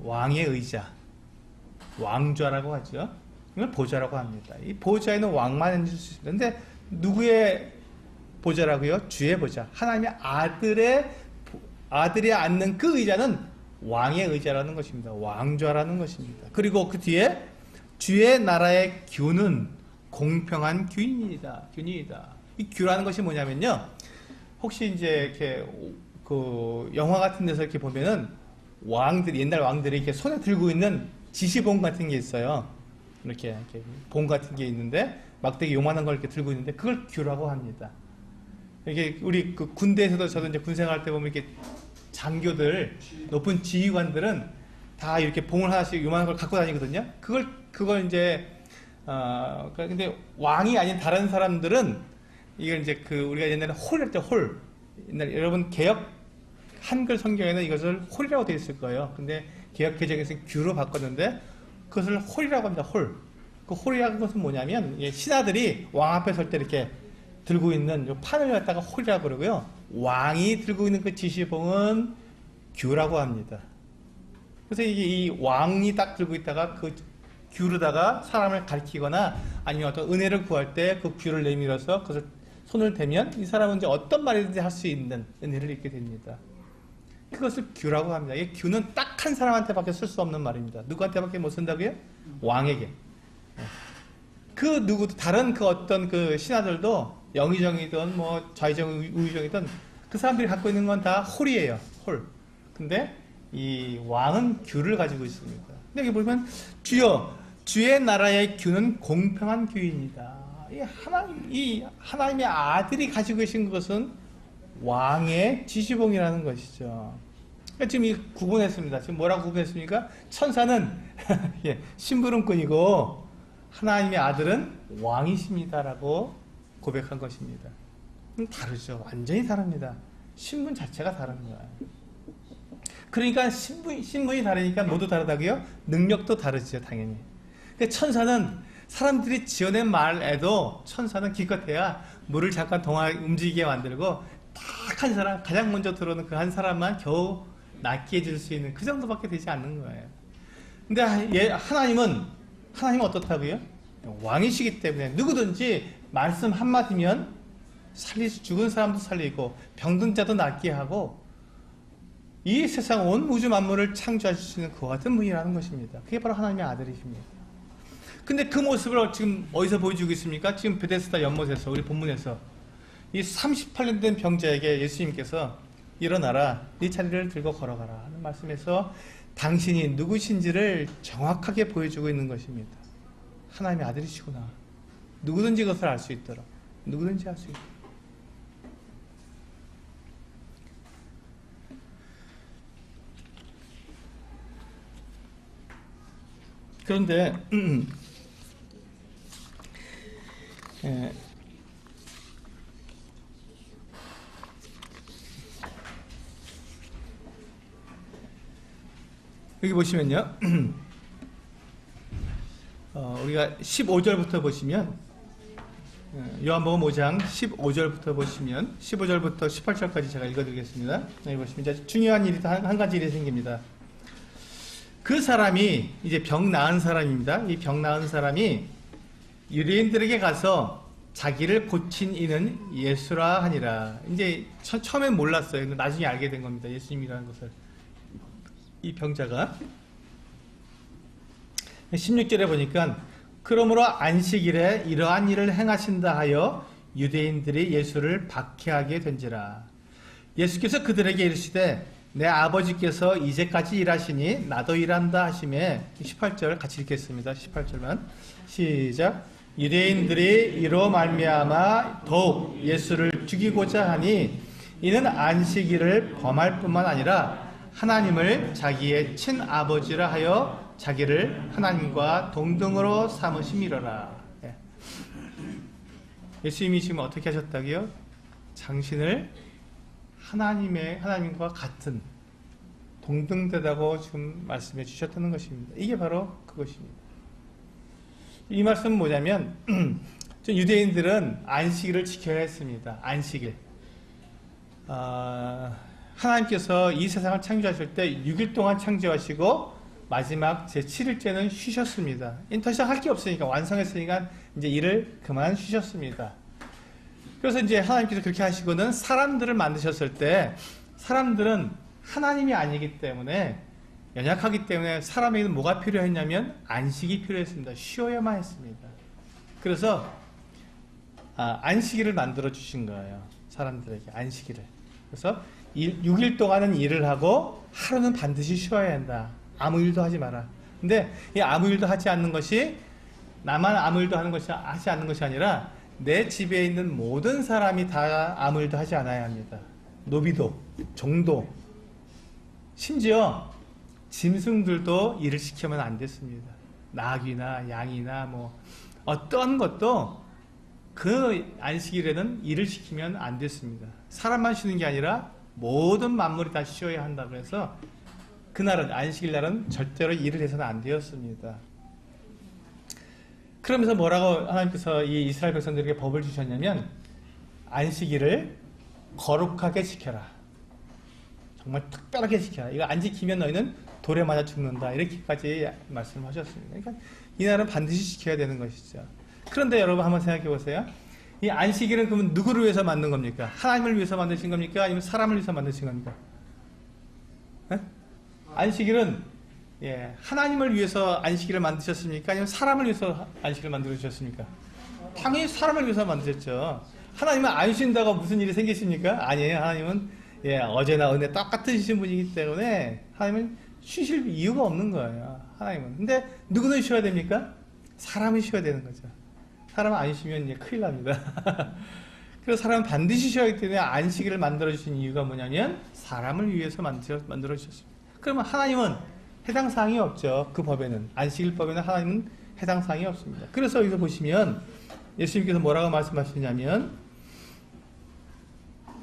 왕의 의자, 왕좌라고 하죠. 이걸 보좌라고 합니다. 이 보좌에는 왕만 앉을 수 있습니다. 근데 누구의 보좌라고요? 주의 보좌. 하나님의 아들이 앉는 그 의자는 왕의 의자라는 것입니다. 왕좌라는 것입니다. 그리고 그 뒤에 주의 나라의 규는 공평한 규이다. 이 규라는 것이 뭐냐면요. 혹시 이제 이렇게 그 영화 같은 데서 이렇게 보면은 옛날 왕들이 이렇게 손에 들고 있는 지시봉 같은 게 있어요. 이렇게 봉 같은 게 있는데 막대기 요만한 걸 이렇게 들고 있는데 그걸 규라고 합니다. 이게 우리 그 군대에서도 저도 이제 군 생활할 때 보면 이렇게 장교들, 높은 지휘관들은 다 이렇게 봉을 하나씩 요만한 걸 갖고 다니거든요. 그걸 이제 근데 왕이 아닌 다른 사람들은 이걸 이제 우리가 옛날에 홀 했죠. 홀. 옛날 여러분 개역 한글 성경에는 이것을 홀이라고 되어 있을 거예요. 근데 개역 개정에서 규로 바꿨는데 그것을 홀이라고 합니다. 홀. 그 홀이라는 것은 뭐냐면 신하들이 왕 앞에 설 때 이렇게 들고 있는 요 판을 갖다가 홀이라고 그러고요. 왕이 들고 있는 그 지시봉은 규라고 합니다. 그래서 이 왕이 딱 들고 있다가 그 규로다가 사람을 가리키거나 아니면 어떤 은혜를 구할 때 그 규를 내밀어서 그것을 손을 대면 이 사람은 이제 어떤 말이든지 할 수 있는 은혜를 입게 됩니다. 그것을 규라고 합니다. 이 규는 딱 한 사람한테밖에 쓸 수 없는 말입니다. 누구한테밖에 못 쓴다고요? 왕에게. 그 누구도 다른 그 어떤 그 신하들도 영의정이든 뭐 좌의정, 우의정이든 그 사람들이 갖고 있는 건 다 홀이에요. 홀. 근데 이 왕은 규를 가지고 있습니다. 근데 여기 보면 주의 나라의 규는 공평한 규입니다. 이 하나님의 아들이 가지고 계신 것은 왕의 지시봉이라는 것이죠. 그러니까 지금 이 구분했습니다. 지금 뭐라고 구분했습니까? 천사는 심부름꾼이고 하나님의 아들은 왕이십니다라고 고백한 것입니다. 다르죠. 완전히 다릅니다. 신분 자체가 다른 거예요. 그러니까 신분이 다르니까 모두 다르다고요? 능력도 다르죠, 당연히. 근데 천사는 사람들이 지어낸 말에도 천사는 기껏해야 물을 잠깐 움직이게 만들고 딱 한 사람, 가장 먼저 들어오는 그 한 사람만 겨우 낫게 해줄 수 있는 그 정도밖에 되지 않는 거예요. 근데 하나님은 어떻다고요? 왕이시기 때문에 누구든지 말씀 한마디면 죽은 사람도 살리고 병든 자도 낫게 하고 이 세상 온 우주 만물을 창조하실 수 있는 그와 같은 분이라는 것입니다. 그게 바로 하나님의 아들이십니다. 근데 그 모습을 지금 어디서 보여주고 있습니까? 지금 베데스다 연못에서, 우리 본문에서 이 38년 된 병자에게 예수님께서 일어나라, 네 자리를 들고 걸어가라 하는 말씀에서 당신이 누구신지를 정확하게 보여주고 있는 것입니다. 하나님의 아들이시구나. 누구든지 그것을 알 수 있도록. 누구든지 알 수 있도록. 그런데 여기 보시면요. 우리가 15절부터 보시면, 요한복음 5장 15절부터 보시면 15절부터 18절까지 제가 읽어드리겠습니다. 여기 보시면 이제 중요한 일이 한 가지 일이 생깁니다. 그 사람이 이제 병 나은 사람입니다. 이 병 나은 사람이 유대인들에게 가서 자기를 고친 이는 예수라 하니라. 이제 처음엔 몰랐어요. 근데 나중에 알게 된 겁니다. 예수님이라는 것을. 이 병자가 16절에 보니까 그러므로 안식일에 이러한 일을 행하신다 하여 유대인들이 예수를 박해하게 된지라. 예수께서 그들에게 이르시되 내 아버지께서 이제까지 일하시니 나도 일한다 하시매. 18절 같이 읽겠습니다. 18절만 시작. 유대인들이 이로 말미암아 더욱 예수를 죽이고자 하니 이는 안식일을 범할 뿐만 아니라 하나님을 자기의 친아버지라 하여 자기를 하나님과 동등으로 삼으심이로라. 예수님이 지금 어떻게 하셨다고요? 당신을 하나님과 같은 동등되다고 지금 말씀해 주셨다는 것입니다. 이게 바로 그것입니다. 이 말씀은 뭐냐면 유대인들은 안식일을 지켜야 했습니다. 안식일. 하나님께서 이 세상을 창조하실 때 6일 동안 창조하시고 마지막 제7일째는 쉬셨습니다. 더 이상 할 게 없으니까, 완성했으니까 이제 일을 그만 쉬셨습니다. 그래서 이제 하나님께서 그렇게 하시고는 사람들을 만드셨을 때 사람들은 하나님이 아니기 때문에, 연약하기 때문에 사람에게는 뭐가 필요했냐면 안식이 필요했습니다. 쉬어야만 했습니다. 그래서 안식일을 만들어 주신 거예요. 사람들에게 안식일을. 그래서 6일 동안은 일을 하고 하루는 반드시 쉬어야 한다. 아무 일도 하지 마라. 근데 이 아무 일도 하지 않는 것이, 나만 아무 일도 하지 않는 것이 아니라 내 집에 있는 모든 사람이 다 아무 일도 하지 않아야 합니다. 노비도, 종도, 심지어 짐승들도 일을 시키면 안 됐습니다. 낙이나 양이나 뭐 어떤 것도 그 안식일에는 일을 시키면 안 됐습니다. 사람만 쉬는 게 아니라 모든 만물이 다 쉬어야 한다고 해서 그날은, 안식일 날은 절대로 일을 해서는 안 되었습니다. 그러면서 뭐라고 하나님께서 이 이스라엘 백성들에게 법을 주셨냐면 안식일을 거룩하게 지켜라. 정말 특별하게 지켜라. 이거 안 지키면 너희는 돌에 맞아 죽는다. 이렇게까지 말씀하셨습니다. 그러니까 이날은 반드시 지켜야 되는 것이죠. 그런데 여러분 한번 생각해 보세요. 이 안식일은 그러면 누구를 위해서 만든 겁니까? 하나님을 위해서 만드신 겁니까? 아니면 사람을 위해서 만드신 겁니까? 네? 안식일은 하나님을 위해서 안식일을 만드셨습니까? 아니면 사람을 위해서 안식일을 만들어주셨습니까? 당연히 사람을 위해서 만드셨죠. 하나님은 안 쉰다고 무슨 일이 생기십니까? 아니에요. 하나님은 어제나 오늘 똑같으신 분이기 때문에 하나님은 쉬실 이유가 없는 거예요. 하나님은. 근데 누구는 쉬어야 됩니까? 사람이 쉬어야 되는 거죠. 사람은 안 쉬면 큰일 납니다. 그래서 사람은 반드시 쉬어야 하기 때문에 안식일을 만들어주신 이유가 뭐냐면 사람을 위해서 만들어주셨습니다. 그러면 하나님은 해당 사항이 없죠. 그 법에는, 안식일법에는 하나님은 해당 사항이 없습니다. 그래서 여기서 보시면 예수님께서 뭐라고 말씀하시냐면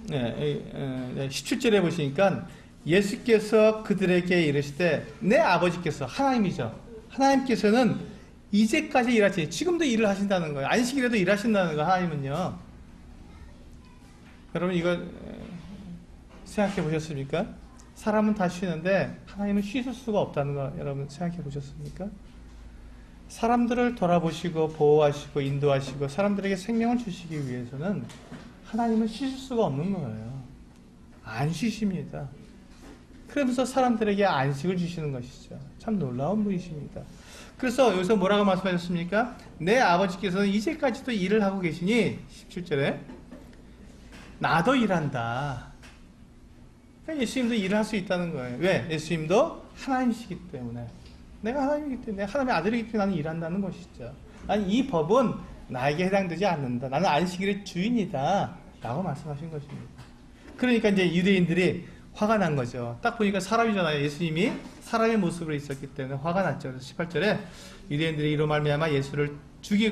17절에 보시니까 예수께서 그들에게 이르시되 내 아버지께서, 하나님이죠. 하나님께서는 이제까지 일하시니, 지금도 일을 하신다는 거예요. 안식일에도 일하신다는 거예요. 하나님은요. 여러분 이거 생각해 보셨습니까? 사람은 다 쉬는데 하나님은 쉬실 수가 없다는 거 여러분 생각해 보셨습니까? 사람들을 돌아보시고 보호하시고 인도하시고 사람들에게 생명을 주시기 위해서는 하나님은 쉬실 수가 없는 거예요. 안 쉬십니다. 그러면서 사람들에게 안식을 주시는 것이죠. 참 놀라운 분이십니다. 그래서 여기서 뭐라고 말씀하셨습니까? 내 아버지께서는 이제까지도 일을 하고 계시니 17절에 나도 일한다. 그러니까 예수님도 일을 할 수 있다는 거예요. 왜? 예수님도 하나님이시기 때문에. 내가 하나님이기 때문에, 하나님의 아들이기 때문에 나는 일한다는 것이죠. 아니, 이 법은 나에게 해당되지 않는다. 나는 안식일의 주인이다. 라고 말씀하신 것입니다. 그러니까 이제 유대인들이 화가 난 거죠. 딱 보니까 사람이잖아요. 예수님이 사람의 모습으로 있었기 때문에 화가 났죠. 그래서 18절에 유대인들이 이로 말미암아 예수를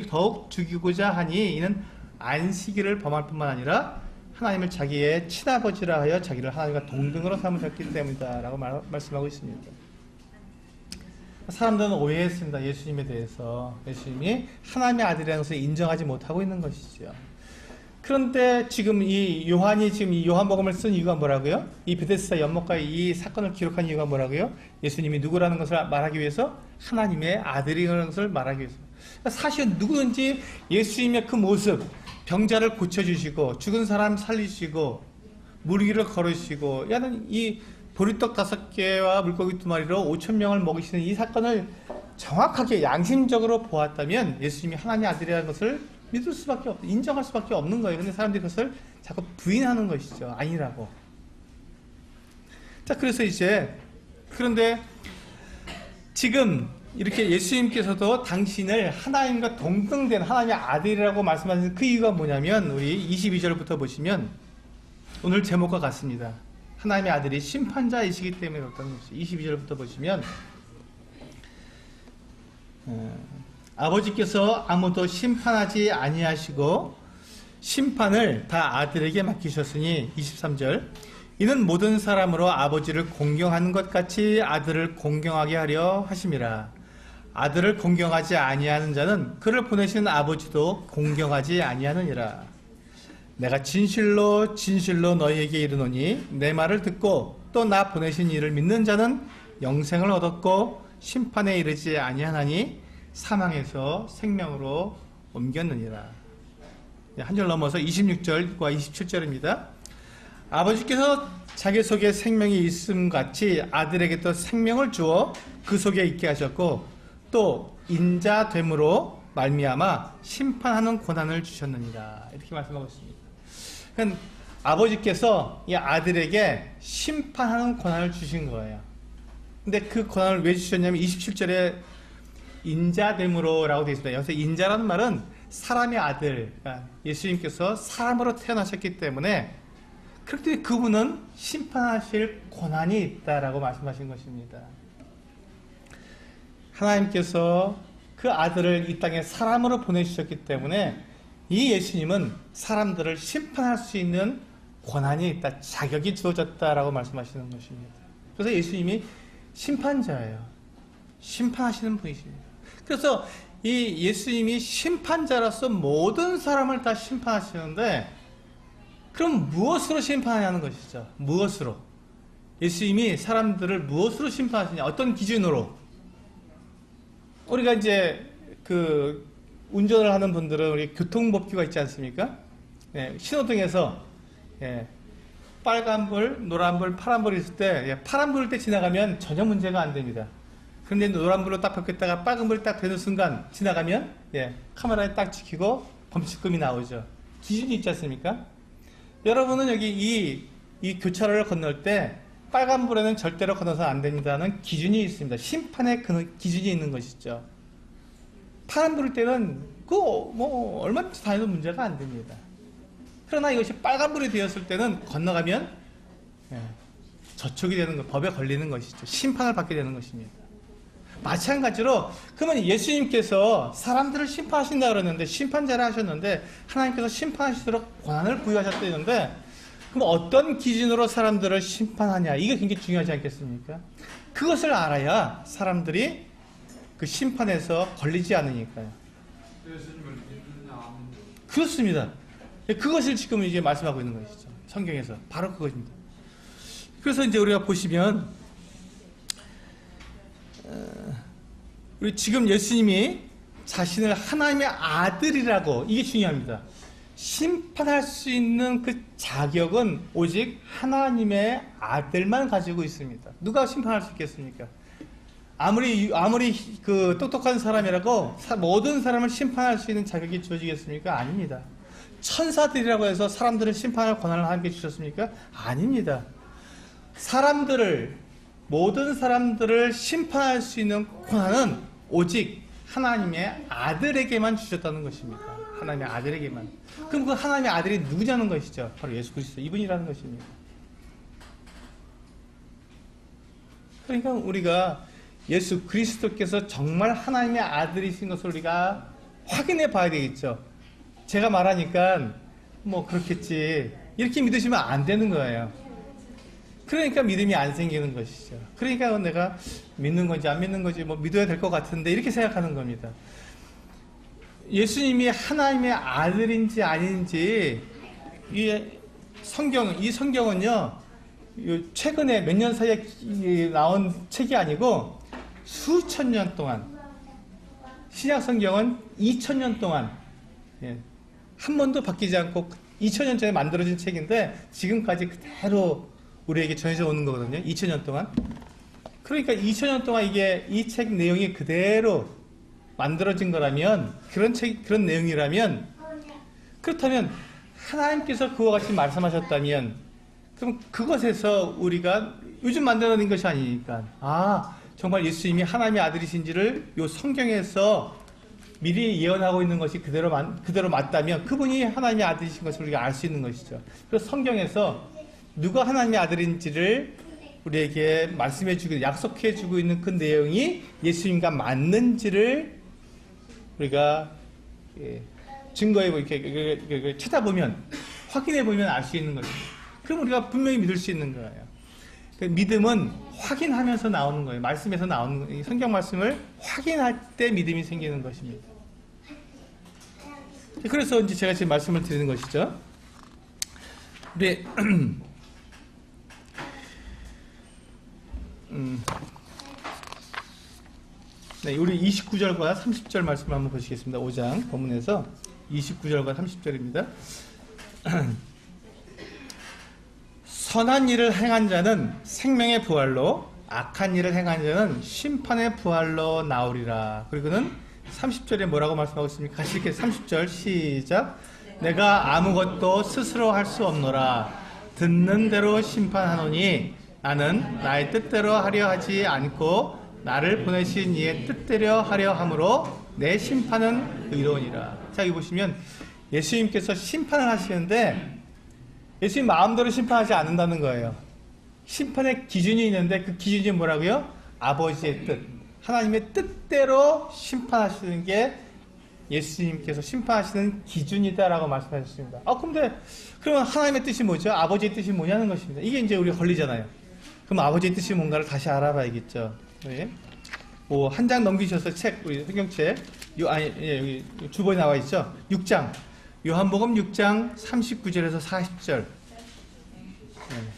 더욱 죽이고자 하니 이는 안식일을 범할 뿐만 아니라 하나님을 자기의 친아버지라 하여 자기를 하나님과 동등으로 삼으셨기 때문이다 라고 말씀하고 있습니다. 사람들은 오해했습니다. 예수님에 대해서. 예수님이 하나님의 아들이라는 것을 인정하지 못하고 있는 것이죠. 그런데 지금 이 요한이 지금 이 요한복음을 쓴 이유가 뭐라고요? 이 베데스다 연못가의 이 사건을 기록한 이유가 뭐라고요? 예수님이 누구라는 것을 말하기 위해서, 하나님의 아들이라는 것을 말하기 위해서. 사실 누구든지 예수님의 그 모습, 병자를 고쳐주시고 죽은 사람 살리시고 물 위를 걸으시고 야는 이 보리떡 5개와 물고기 2마리로 5,000명을 먹이시는 이 사건을 정확하게 양심적으로 보았다면 예수님이 하나님의 아들이라는 것을 믿을 수밖에 없고 인정할 수밖에 없는 거예요. 근데 사람들이 그것을 자꾸 부인하는 것이죠. 아니라고. 자, 그래서 이제 그런데 지금 이렇게 예수님께서도 당신을 하나님과 동등된 하나님의 아들이라고 말씀하시는 그 이유가 뭐냐면 우리 22절부터 보시면 오늘 제목과 같습니다. 하나님의 아들이 심판자이시기 때문에 그렇다는 것이죠. 22절부터 보시면 아버지께서 아무도 심판하지 아니하시고 심판을 다 아들에게 맡기셨으니 23절 이는 모든 사람으로 아버지를 공경하는 것 같이 아들을 공경하게 하려 하심이라. 아들을 공경하지 아니하는 자는 그를 보내신 아버지도 공경하지 아니하느니라. 내가 진실로 진실로 너희에게 이르노니 내 말을 듣고 또 나 보내신 이를 믿는 자는 영생을 얻었고 심판에 이르지 아니하나니 사망에서 생명으로 옮겼느니라. 한 절 넘어서 26절과 27절입니다. 아버지께서 자기 속에 생명이 있음 같이 아들에게 또 생명을 주어 그 속에 있게 하셨고 또 인자됨으로 말미암아 심판하는 권한을 주셨느니라. 이렇게 말씀하고 있습니다. 그러니까 아버지께서 이 아들에게 심판하는 권한을 주신 거예요. 근데 그 권한을 왜 주셨냐면 27절에 인자됨으로 라고 되어 있습니다. 여기서 인자라는 말은 사람의 아들, 그러니까 예수님께서 사람으로 태어나셨기 때문에 그렇기 그분은 심판하실 권한이 있다라고 말씀하신 것입니다. 하나님께서 그 아들을 이 땅에 사람으로 보내주셨기 때문에 이 예수님은 사람들을 심판할 수 있는 권한이 있다, 자격이 주어졌다라고 말씀하시는 것입니다. 그래서 예수님이 심판자예요. 심판하시는 분이십니다. 그래서 이 예수님이 심판자로서 모든 사람을 다 심판하시는데 그럼 무엇으로 심판하냐는 것이죠. 무엇으로? 예수님이 사람들을 무엇으로 심판하시냐? 어떤 기준으로? 우리가 이제 그 운전을 하는 분들은 우리 교통법규가 있지 않습니까? 예, 신호등에서 빨간불, 노란불, 파란불이 있을 때 파란불 때 지나가면 전혀 문제가 안 됩니다. 그런데 노란불로 딱 바뀌었다가 빨간불이 딱 되는 순간 지나가면 카메라에 딱 찍히고 범칙금이 나오죠. 기준이 있지 않습니까? 여러분은 여기 이 교차로를 건널 때 빨간불에는 절대로 건너서 안 됩니다는 기준이 있습니다. 심판의 그 기준이 있는 것이죠. 파란불일 때는 뭐 얼마든지 다녀도 문제가 안 됩니다. 그러나 이것이 빨간불이 되었을 때는 건너가면 저촉이 되는 것, 법에 걸리는 것이죠. 심판을 받게 되는 것입니다. 마찬가지로 그러면 예수님께서 사람들을 심판하신다 그러는데 심판자를 하셨는데 하나님께서 심판하시도록 권한을 부여하셨다는데 그럼 어떤 기준으로 사람들을 심판하냐, 이게 굉장히 중요하지 않겠습니까? 그것을 알아야 사람들이 그 심판에서 걸리지 않으니까요. 그렇습니다. 그것을 지금 이제 말씀하고 있는 것이죠. 성경에서 바로 그것입니다. 그래서 이제 우리가 보시면 우리 지금 예수님이 자신을 하나님의 아들이라고, 이게 중요합니다. 심판할 수 있는 그 자격은 오직 하나님의 아들만 가지고 있습니다. 누가 심판할 수 있겠습니까? 아무리 그 똑똑한 사람이라고 모든 사람을 심판할 수 있는 자격이 주어지겠습니까? 아닙니다. 천사들이라고 해서 사람들을 심판할 권한을 하나님께 주셨습니까? 아닙니다. 모든 사람들을 심판할 수 있는 권한은 오직 하나님의 아들에게만 주셨다는 것입니다. 하나님의 아들에게만. 그럼 그 하나님의 아들이 누구냐는 것이죠. 바로 예수 그리스도, 이분이라는 것입니다. 그러니까 우리가 예수 그리스도께서 정말 하나님의 아들이신 것을 우리가 확인해 봐야 되겠죠. 제가 말하니까 뭐 그렇겠지 이렇게 믿으시면 안 되는 거예요. 그러니까 믿음이 안 생기는 것이죠. 그러니까 내가 믿는 건지 안 믿는 건지 뭐 믿어야 될 것 같은데 이렇게 생각하는 겁니다. 예수님이 하나님의 아들인지 아닌지 이 성경은요 최근에 몇 년 사이에 나온 책이 아니고 수천 년 동안, 신약 성경은 2000년 동안 한 번도 바뀌지 않고 2000년 전에 만들어진 책인데 지금까지 그대로 우리에게 전해져 오는 거거든요. 2000년 동안. 그러니까 2000년 동안 이 책 내용이 그대로 만들어진 거라면, 그런 내용이라면, 그렇다면 하나님께서 그와 같이 말씀하셨다면, 그럼 그것에서 우리가 요즘 만들어낸 것이 아니니까, 정말 예수님이 하나님의 아들이신지를 요 성경에서 미리 예언하고 있는 것이 그대로 맞다면 그분이 하나님의 아들이신 것을 우리가 알 수 있는 것이죠. 그래서 성경에서 누가 하나님의 아들인지를 우리에게 말씀해주고 약속해주고 있는 그 내용이 예수님과 맞는지를 우리가 증거해 이렇게 찾아보면, 확인해 보면 알 수 있는 것입니다. 그럼 우리가 분명히 믿을 수 있는 거예요. 믿음은 확인하면서 나오는 거예요. 말씀에서 나오는 거예요. 성경 말씀을 확인할 때 믿음이 생기는 것입니다. 그래서 이제 제가 지금 말씀을 드리는 것이죠. 우리 네, 우리 29절과 30절 말씀을 한번 보시겠습니다. 5장 본문에서 29절과 30절입니다. 선한 일을 행한 자는 생명의 부활로, 악한 일을 행한 자는 심판의 부활로 나오리라. 그리고는 30절에 뭐라고 말씀하고 있습니까? 같이 읽게 30절 시작. 내가 아무것도 스스로 할 수 없노라. 듣는 대로 심판하노니 나는 나의 뜻대로 하려 하지 않고 나를 보내신 이의 뜻대로 하려 함으로 내 심판은 의로우니라. 자, 여기 보시면 예수님께서 심판을 하시는데 예수님 마음대로 심판하지 않는다는 거예요. 심판의 기준이 있는데 그 기준이 뭐라고요? 아버지의 뜻, 하나님의 뜻대로 심판하시는 게 예수님께서 심판하시는 기준이다라고 말씀하셨습니다. 근데 그러면 하나님의 뜻이 뭐죠? 아버지의 뜻이 뭐냐는 것입니다. 이게 이제 우리가 걸리잖아요. 그럼 아버지의 뜻이 뭔가를 다시 알아봐야겠죠. 네. 한 장 넘기셔서 책, 우리 성경책, 여기 주보에 나와 있죠. 6장. 요한복음 6장 39절에서 40절.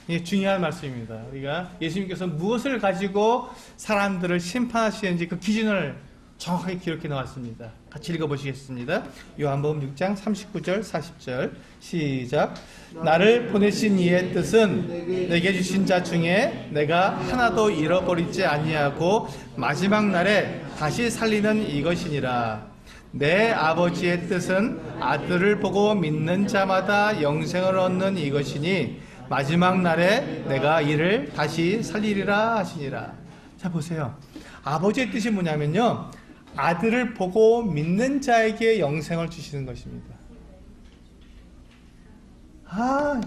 이게 중요한 말씀입니다. 우리가 예수님께서 무엇을 가지고 사람들을 심판하시는지 그 기준을 정확하게 기록해 놓았습니다. 같이 읽어보시겠습니다. 요한복음 6장 39절 40절 시작. 나를 보내신 이의 뜻은 내게 주신 자 중에 내가 하나도 잃어버리지 아니하고 마지막 날에 다시 살리는 이것이니라. 내 아버지의 뜻은 아들을 보고 믿는 자마다 영생을 얻는 이것이니 마지막 날에 내가 이를 다시 살리리라 하시니라. 자, 보세요. 아버지의 뜻이 뭐냐면요, 아들을 보고 믿는 자에게 영생을 주시는 것입니다.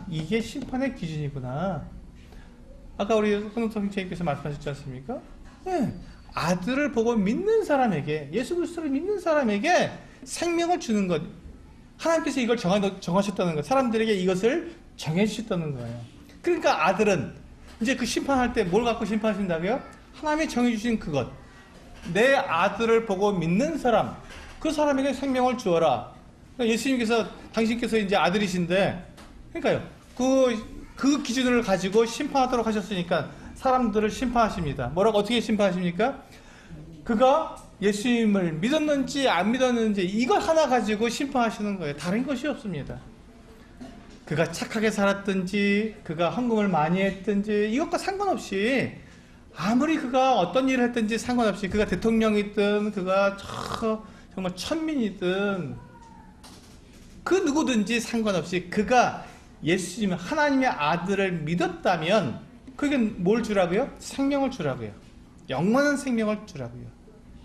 이게 심판의 기준이구나. 아까 우리 손흥석 선생님께서 말씀하셨지 않습니까? 네. 아들을 보고 믿는 사람에게, 예수 그리스도를 믿는 사람에게 생명을 주는 것. 하나님께서 이걸 정하셨다는 것. 사람들에게 이것을 정해주셨다는 거예요. 그러니까 아들은 이제 그 심판할 때 뭘 갖고 심판하신다고요? 하나님이 정해주신 그것. 내 아들을 보고 믿는 사람, 그 사람에게 생명을 주어라. 그러니까 예수님께서, 당신께서 이제 아들이신데, 그러니까요, 그 기준을 가지고 심판하도록 하셨으니까 사람들을 심판하십니다. 어떻게 심판하십니까? 그가 예수님을 믿었는지 안 믿었는지 이거 하나 가지고 심판하시는 거예요. 다른 것이 없습니다. 그가 착하게 살았든지, 그가 헌금을 많이 했든지, 이것과 상관없이, 아무리 그가 어떤 일을 했든지 상관없이, 그가 대통령이든 그가 정말 천민이든 그 누구든지 상관없이 그가 예수님 하나님의 아들을 믿었다면 그게 뭘 주라고요? 생명을 주라고요. 영원한 생명을 주라고요.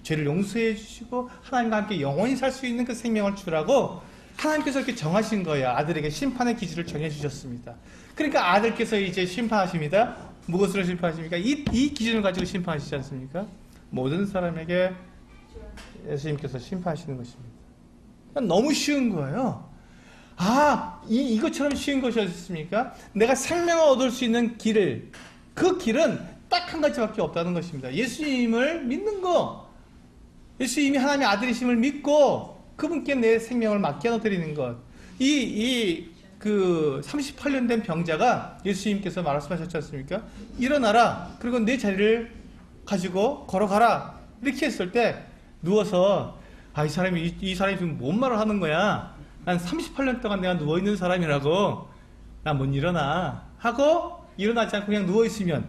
죄를 용서해 주시고 하나님과 함께 영원히 살 수 있는 그 생명을 주라고 하나님께서 이렇게 정하신 거예요. 아들에게 심판의 기준을 정해주셨습니다. 그러니까 아들께서 이제 심판하십니다. 무엇으로 심판하십니까? 이 기준을 가지고 심판하시지 않습니까? 모든 사람에게 예수님께서 심판하시는 것입니다. 너무 쉬운 거예요. 이것처럼 쉬운 것이 어디 있습니까? 내가 생명을 얻을 수 있는 길을, 그 길은 딱 한 가지밖에 없다는 것입니다. 예수님을 믿는 거. 예수님이 하나님의 아들이심을 믿고 그분께 내 생명을 맡겨드리는 것. 그 38년 된 병자가 예수님께서 말씀하셨지 않습니까? 일어나라. 그리고 내 자리를 가지고 걸어가라. 이렇게 했을 때 누워서 이 사람이 지금 뭔 말을 하는 거야? 난 38년 동안 내가 누워있는 사람이라고 나 못 일어나 하고 일어나지 않고 그냥 누워있으면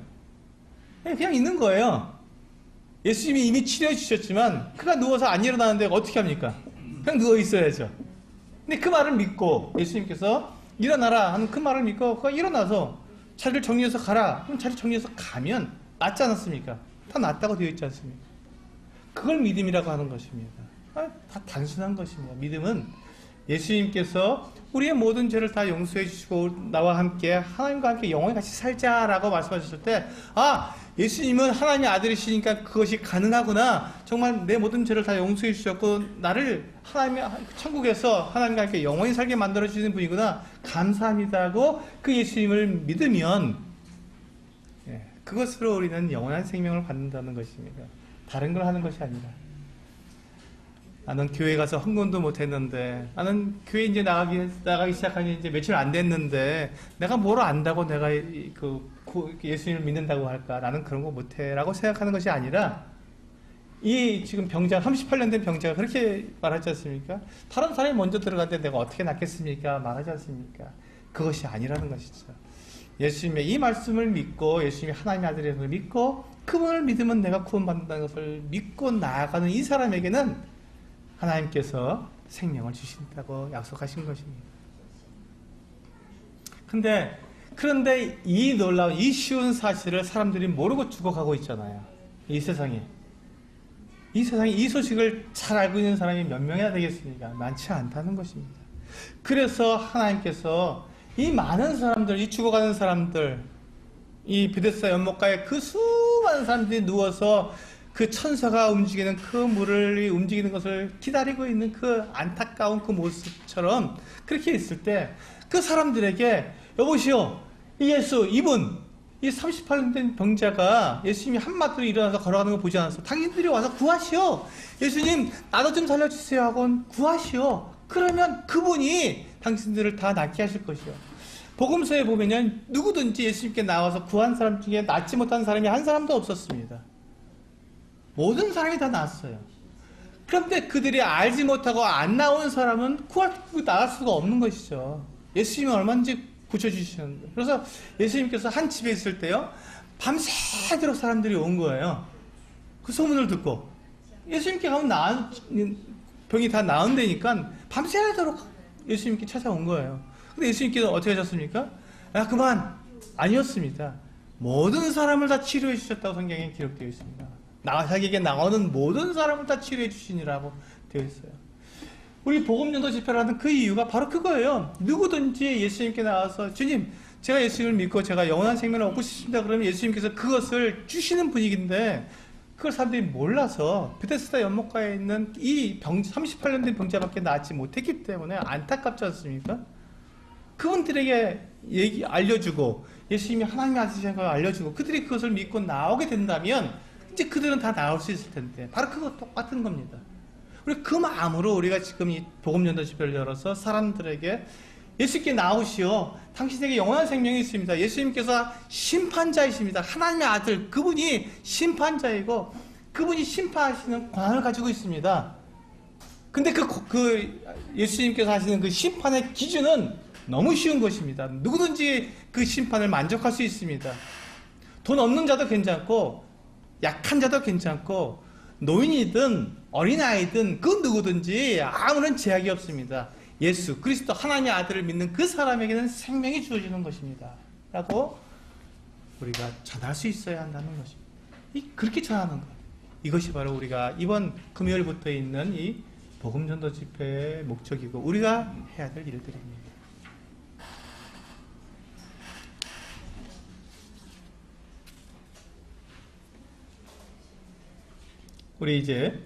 그냥 있는 거예요. 예수님이 이미 치료해 주셨지만 그가 누워서 안 일어나는데 어떻게 합니까? 그냥 누워있어야죠. 근데 그 말을 믿고 예수님께서 일어나라 하는 그 말을 믿고 그가 일어나서 자리를 정리해서 가라. 그럼 자리 정리해서 가면 낫지 않았습니까? 다 낫다고 되어 있지 않습니까? 그걸 믿음이라고 하는 것입니다. 다 단순한 것입니다. 믿음은 예수님께서 우리의 모든 죄를 다 용서해 주시고 나와 함께 하나님과 함께 영원히 같이 살자라고 말씀하셨을 때 예수님은 하나님의 아들이시니까 그것이 가능하구나. 정말 내 모든 죄를 다 용서해 주셨고 나를 하나님의 천국에서 하나님과 함께 영원히 살게 만들어 주시는 분이구나. 감사합니다고 그 예수님을 믿으면 그것으로 우리는 영원한 생명을 받는다는 것입니다. 다른 걸 하는 것이 아니라. 나는 교회 가서 헌금도 못 했는데, 나는 교회 이제 나가기 시작한 지 이제 며칠 안 됐는데, 내가 뭘 안다고 내가 예수님을 믿는다고 할까? 나는 그런 거 못 해. 라고 생각하는 것이 아니라, 지금 38년 된 병자가 그렇게 말하지 않습니까? 다른 사람이 먼저 들어갔는데 내가 어떻게 낫겠습니까? 말하지 않습니까? 그것이 아니라는 것이죠. 예수님의 이 말씀을 믿고, 예수님이 하나님의 아들임을 믿고, 그분을 믿으면 내가 구원받는다는 것을 믿고 나아가는 이 사람에게는 하나님께서 생명을 주신다고 약속하신 것입니다. 그런데 이 놀라운, 이 쉬운 사실을 사람들이 모르고 죽어가고 있잖아요. 이 세상에 이 소식을 잘 알고 있는 사람이 몇 명이나 되겠습니까? 많지 않다는 것입니다. 그래서 하나님께서 이 많은 사람들, 이 죽어가는 사람들, 이 베데스다 연못가에 그 수많은 사람들이 누워서 그 천사가 움직이는 그 물을 움직이는 것을 기다리고 있는 그 안타까운 그 모습처럼 그렇게 있을 때 그 사람들에게 여보시오, 이 38년 된 병자가 예수님이 한마디로 일어나서 걸어가는 거 보지 않았어? 당신들이 와서 구하시오. 예수님 나도 좀 살려주세요 하고 구하시오. 그러면 그분이 당신들을 다 낫게 하실 것이요. 복음서에 보면 누구든지 예수님께 나와서 구한 사람 중에 낫지 못한 사람이 한 사람도 없었습니다. 모든 사람이 다 나았어요. 그런데 그들이 알지 못하고 안 나온 사람은 나갈 수가 없는 것이죠. 예수님이 얼마든지 고쳐주시는데. 그래서 예수님께서 한 집에 있을 때요, 밤새도록 사람들이 온 거예요. 그 소문을 듣고. 예수님께 가면 병이 다 나은다니까 밤새도록 예수님께 찾아온 거예요. 근데 예수님께서 어떻게 하셨습니까? 그만! 아니었습니다. 모든 사람을 다 치료해 주셨다고 성경에 기록되어 있습니다. 자기에게 나오는 모든 사람을 다 치료해 주시니라고 되어 있어요. 우리 복음전도 집회를 하는 그 이유가 바로 그거예요. 누구든지 예수님께 나와서 주님, 제가 예수님을 믿고 제가 영원한 생명을 얻고 싶습니다. 그러면 예수님께서 그것을 주시는 분위기인데 그걸 사람들이 몰라서 베데스다 연못가에 있는 이 38년 된 병자밖에 낫지 못했기 때문에 안타깝지 않습니까? 그분들에게 알려주고 예수님이 하나님의 아들이라는 걸 알려주고 그들이 그것을 믿고 나오게 된다면 이제 그들은 다 나올 수 있을 텐데 바로 그거 똑같은 겁니다. 우리 그 마음으로 우리가 지금 이 복음전도 집회를 열어서 사람들에게 예수님께 나오시오. 당신에게 영원한 생명이 있습니다. 예수님께서 심판자이십니다. 하나님의 아들, 그분이 심판자이고 그분이 심판하시는 권한을 가지고 있습니다. 근데 예수님께서 하시는 그 심판의 기준은 너무 쉬운 것입니다. 누구든지 그 심판을 만족할 수 있습니다. 돈 없는 자도 괜찮고 약한 자도 괜찮고 노인이든 어린아이든 그 누구든지 아무런 제약이 없습니다. 예수 그리스도 하나님의 아들을 믿는 그 사람에게는 생명이 주어지는 것입니다. 라고 우리가 전할 수 있어야 한다는 것입니다. 그렇게 전하는 것. 이것이 바로 우리가 이번 금요일부터 있는 이 복음전도 집회의 목적이고 우리가 해야 될 일들입니다. 우리 이제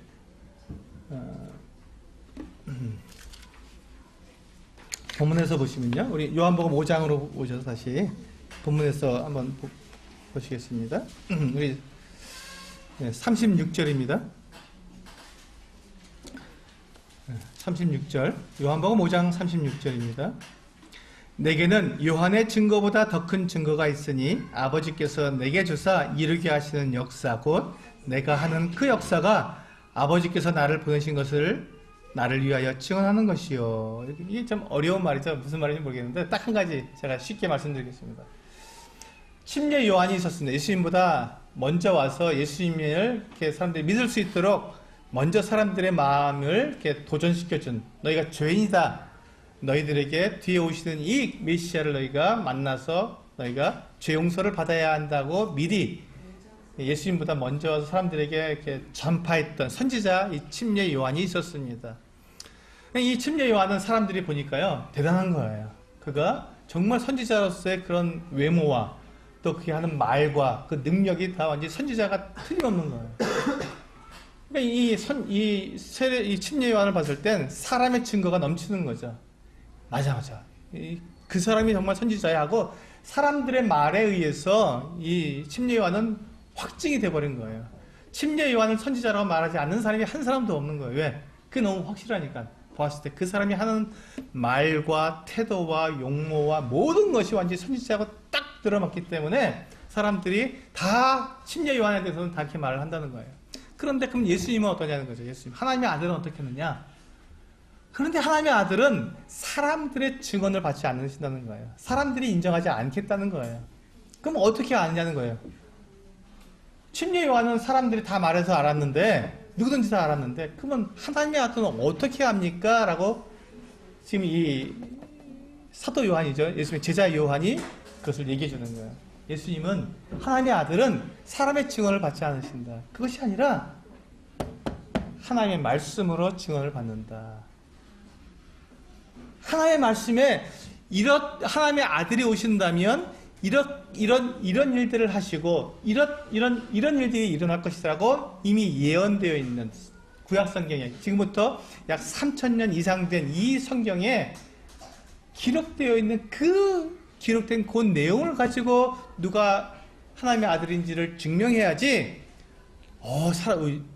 본문에서 보시면요, 우리 요한복음 5장으로 오셔서 다시 본문에서 한번 보시겠습니다. 우리 36절입니다. 36절, 요한복음 5장 36절입니다. 내게는 요한의 증거보다 더 큰 증거가 있으니 아버지께서 내게 주사 이루게 하시는 역사 곧 내가 하는 그 역사가 아버지께서 나를 보내신 것을 나를 위하여 증언하는 것이요. 이게 좀 어려운 말이죠. 무슨 말인지 모르겠는데 딱 한 가지 제가 쉽게 말씀드리겠습니다. 침례 요한이 있었습니다. 예수님보다 먼저 와서 예수님을 이렇게 사람들이 믿을 수 있도록 먼저 사람들의 마음을 이렇게 도전시켜준, 너희가 죄인이다, 너희들에게 뒤에 오시는 이 메시아를 너희가 만나서 너희가 죄 용서를 받아야 한다고 미리 예수님보다 먼저 와서 사람들에게 이렇게 전파했던 선지자 이 침례 요한이 있었습니다. 이 침례 요한은 사람들이 보니까요 대단한 거예요. 그가 정말 선지자로서의 그런 외모와 또 그게 하는 말과 그 능력이 다 완전히 선지자가 틀림없는 거예요. 그러니까 이 침례 요한을 봤을 땐 사람의 증거가 넘치는 거죠. 맞아. 그 사람이 정말 선지자야 하고 사람들의 말에 의해서 이 침례 요한은 확증이 돼버린 거예요. 침례 요한을 선지자라고 말하지 않는 사람이 한 사람도 없는 거예요. 왜? 그게 너무 확실하니까. 보았을 때 그 사람이 하는 말과 태도와 용모와 모든 것이 완전히 선지자하고 딱 들어맞기 때문에 사람들이 다 침례 요한에 대해서는 다 이렇게 말을 한다는 거예요. 그런데 그럼 예수님은 어떠냐는 거죠. 예수님. 하나님의 아들은 어떻게 했느냐? 그런데 하나님의 아들은 사람들의 증언을 받지 않으신다는 거예요. 사람들이 인정하지 않겠다는 거예요. 그럼 어떻게 아느냐는 거예요. 침례 요한은 사람들이 다 말해서 알았는데, 누구든지 다 알았는데, 그러면 하나님의 아들은 어떻게 합니까? 라고 지금 이 사도 요한이죠. 예수님의 제자 요한이 그것을 얘기해 주는 거예요. 예수님은 하나님의 아들은 사람의 증언을 받지 않으신다. 그것이 아니라 하나님의 말씀으로 증언을 받는다. 하나님의 말씀에 하나님의 아들이 오신다면 이런 일들을 하시고 이런 일들이 일어날 것이라고 이미 예언되어 있는 구약 성경에 지금부터 약 3000년 이상 된 이 성경에 기록되어 있는 기록된 그 내용을 가지고 누가 하나님의 아들인지를 증명해야지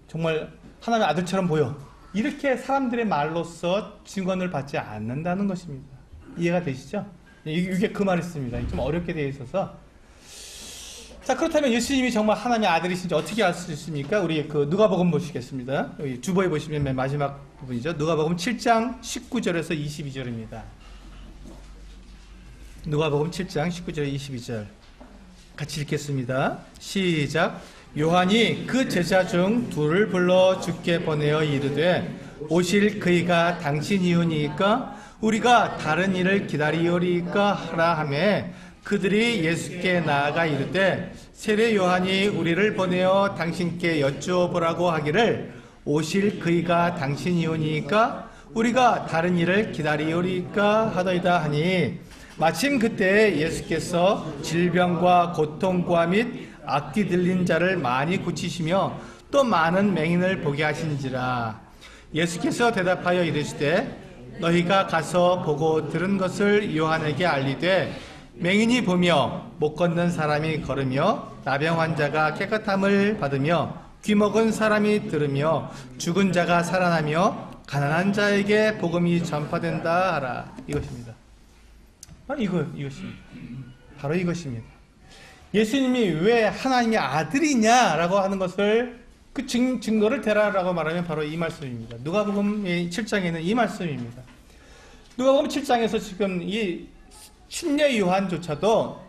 정말 하나님의 아들처럼 보여, 이렇게 사람들의 말로써 증언을 받지 않는다는 것입니다. 이해가 되시죠? 이게 그 말이었습니다. 좀 어렵게 되어 있어서. 자, 그렇다면 예수님이 정말 하나님의 아들이신지 어떻게 알 수 있습니까? 우리 그 누가복음 보시겠습니다. 여기 주보에 보시면 맨 마지막 부분이죠. 누가복음 7장 19절에서 22절입니다. 누가복음 7장 19절 22절 같이 읽겠습니다. 시작. 요한이 그 제자 중 둘을 불러 주께 보내어 이르되 오실 그이가 당신이오니까 우리가 다른 일을 기다리오리까 하라 하며 그들이 예수께 나아가 이르되 세례 요한이 우리를 보내어 당신께 여쭈어보라고 하기를 오실 그이가 당신이오니까 우리가 다른 일을 기다리오리까 하더이다 하니 마침 그때 예수께서 질병과 고통과 및 악기 들린 자를 많이 고치시며 또 많은 맹인을 보게 하신지라. 예수께서 대답하여 이르시되 너희가 가서 보고 들은 것을 요한에게 알리되 맹인이 보며 못 걷는 사람이 걸으며 나병 환자가 깨끗함을 받으며 귀 먹은 사람이 들으며 죽은 자가 살아나며 가난한 자에게 복음이 전파된다 하라. 이것입니다. 이것입니다. 바로 이것입니다. 예수님이 왜 하나님의 아들이냐라고 하는 것을 그 증거를 대라라고 말하면 바로 이 말씀입니다. 누가복음 7장에는 이 말씀입니다. 누가복음 7장에서 지금 이 침례 요한조차도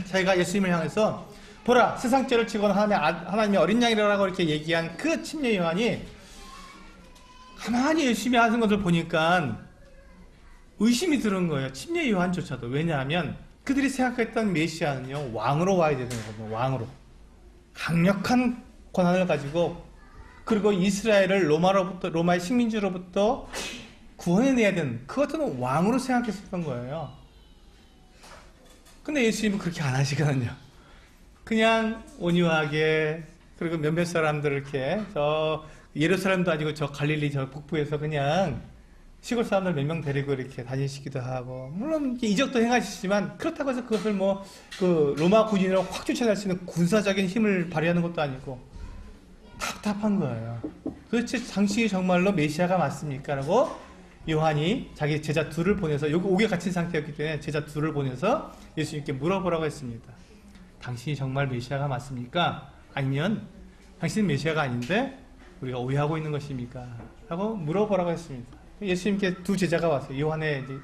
자기가 예수님을 향해서 보라 세상죄를 지고는 하나님의 어린 양이라고 이렇게 얘기한 그 침례 요한이 가만히 열심히 하는 것을 보니까 의심이 드는 거예요. 침례 요한조차도. 왜냐하면 그들이 생각했던 메시아는요 왕으로 와야 되는 거거든요. 왕으로 강력한 권한을 가지고 그리고 이스라엘을 로마의 식민지로부터 구원해내야 되는 그 같은 왕으로 생각했었던 거예요. 근데 예수님은 그렇게 안 하시거든요. 그냥 온유하게 그리고 몇몇 사람들 이렇게 저 예루살렘도 아니고 저 갈릴리 저 북부에서 그냥 시골 사람들 몇 명 데리고 이렇게 다니시기도 하고, 물론 이적도 행하시지만 그렇다고 해서 그것을 뭐 그 로마 군인으로 확 쫓아낼 수 있는 군사적인 힘을 발휘하는 것도 아니고 답답한 거예요. 도대체 당신이 정말로 메시아가 맞습니까? 라고 요한이 자기 제자 둘을 보내서, 여기 옥에 갇힌 상태였기 때문에 제자 둘을 보내서 예수님께 물어보라고 했습니다. 당신이 정말 메시아가 맞습니까? 아니면 당신은 메시아가 아닌데 우리가 오해하고 있는 것입니까? 라고 물어보라고 했습니다. 예수님께 두 제자가 왔어요. 요한의 이제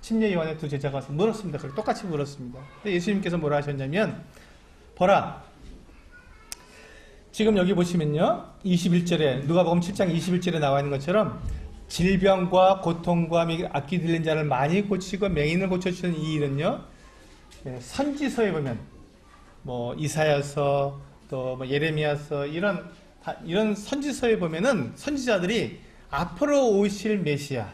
침례 요한의 두 제자가 와서 물었습니다. 그리고 똑같이 물었습니다. 예수님께서 뭐라 하셨냐면, 보라, 지금 여기 보시면요, 21절에 누가복음 7장 21절에 나와 있는 것처럼 질병과 고통과 악기 들린 자를 많이 고치고 맹인을 고쳐주는 이 일은요, 선지서에 보면 뭐 이사야서 또 뭐 예레미야서 이런 선지서에 보면은 선지자들이 앞으로 오실 메시아,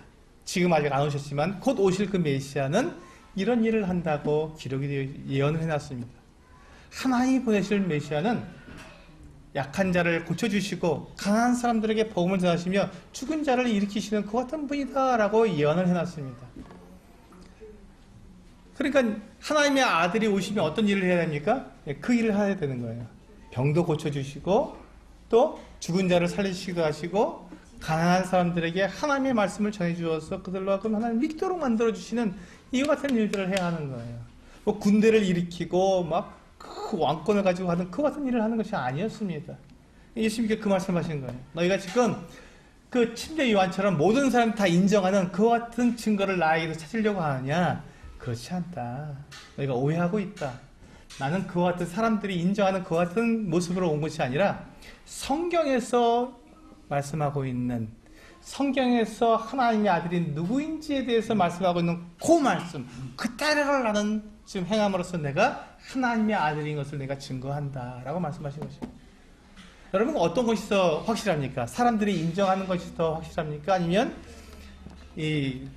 지금 아직 안 오셨지만 곧 오실 그 메시아는 이런 일을 한다고 기록이 되어 예언을 해놨습니다. 하나님이 보내실 메시아는 약한 자를 고쳐주시고 강한 사람들에게 복음을 전하시며 죽은 자를 일으키시는 그 같은 분이다 라고 예언을 해놨습니다. 그러니까 하나님의 아들이 오시면 어떤 일을 해야 됩니까? 그 일을 해야 되는 거예요. 병도 고쳐주시고 또 죽은 자를 살리시기도 하시고 가난한 사람들에게 하나님의 말씀을 전해주어서 그들로 하여금 하나님 믿도록 만들어주시는 이와 같은 일들을 해야 하는 거예요. 뭐 군대를 일으키고 막 그 왕권을 가지고 하는 그 같은 일을 하는 것이 아니었습니다. 예수님께 그 말씀하신 거예요. 너희가 지금 그 침례 요한처럼 모든 사람이 다 인정하는 그 같은 증거를 나에게서 찾으려고 하느냐? 그렇지 않다. 너희가 오해하고 있다. 나는 그와 같은 사람들이 인정하는 그 같은 모습으로 온 것이 아니라 성경에서 말씀하고 있는, 성경에서 하나님의 아들이 누구인지에 대해서 말씀하고 있는 그 말씀, 그따위를 나는 지금 행함으로써 내가 하나님의 아들인 것을 내가 증거한다 라고 말씀하신 것입니다. 여러분, 어떤 것이 더 확실합니까? 사람들이 인정하는 것이 더 확실합니까? 아니면 이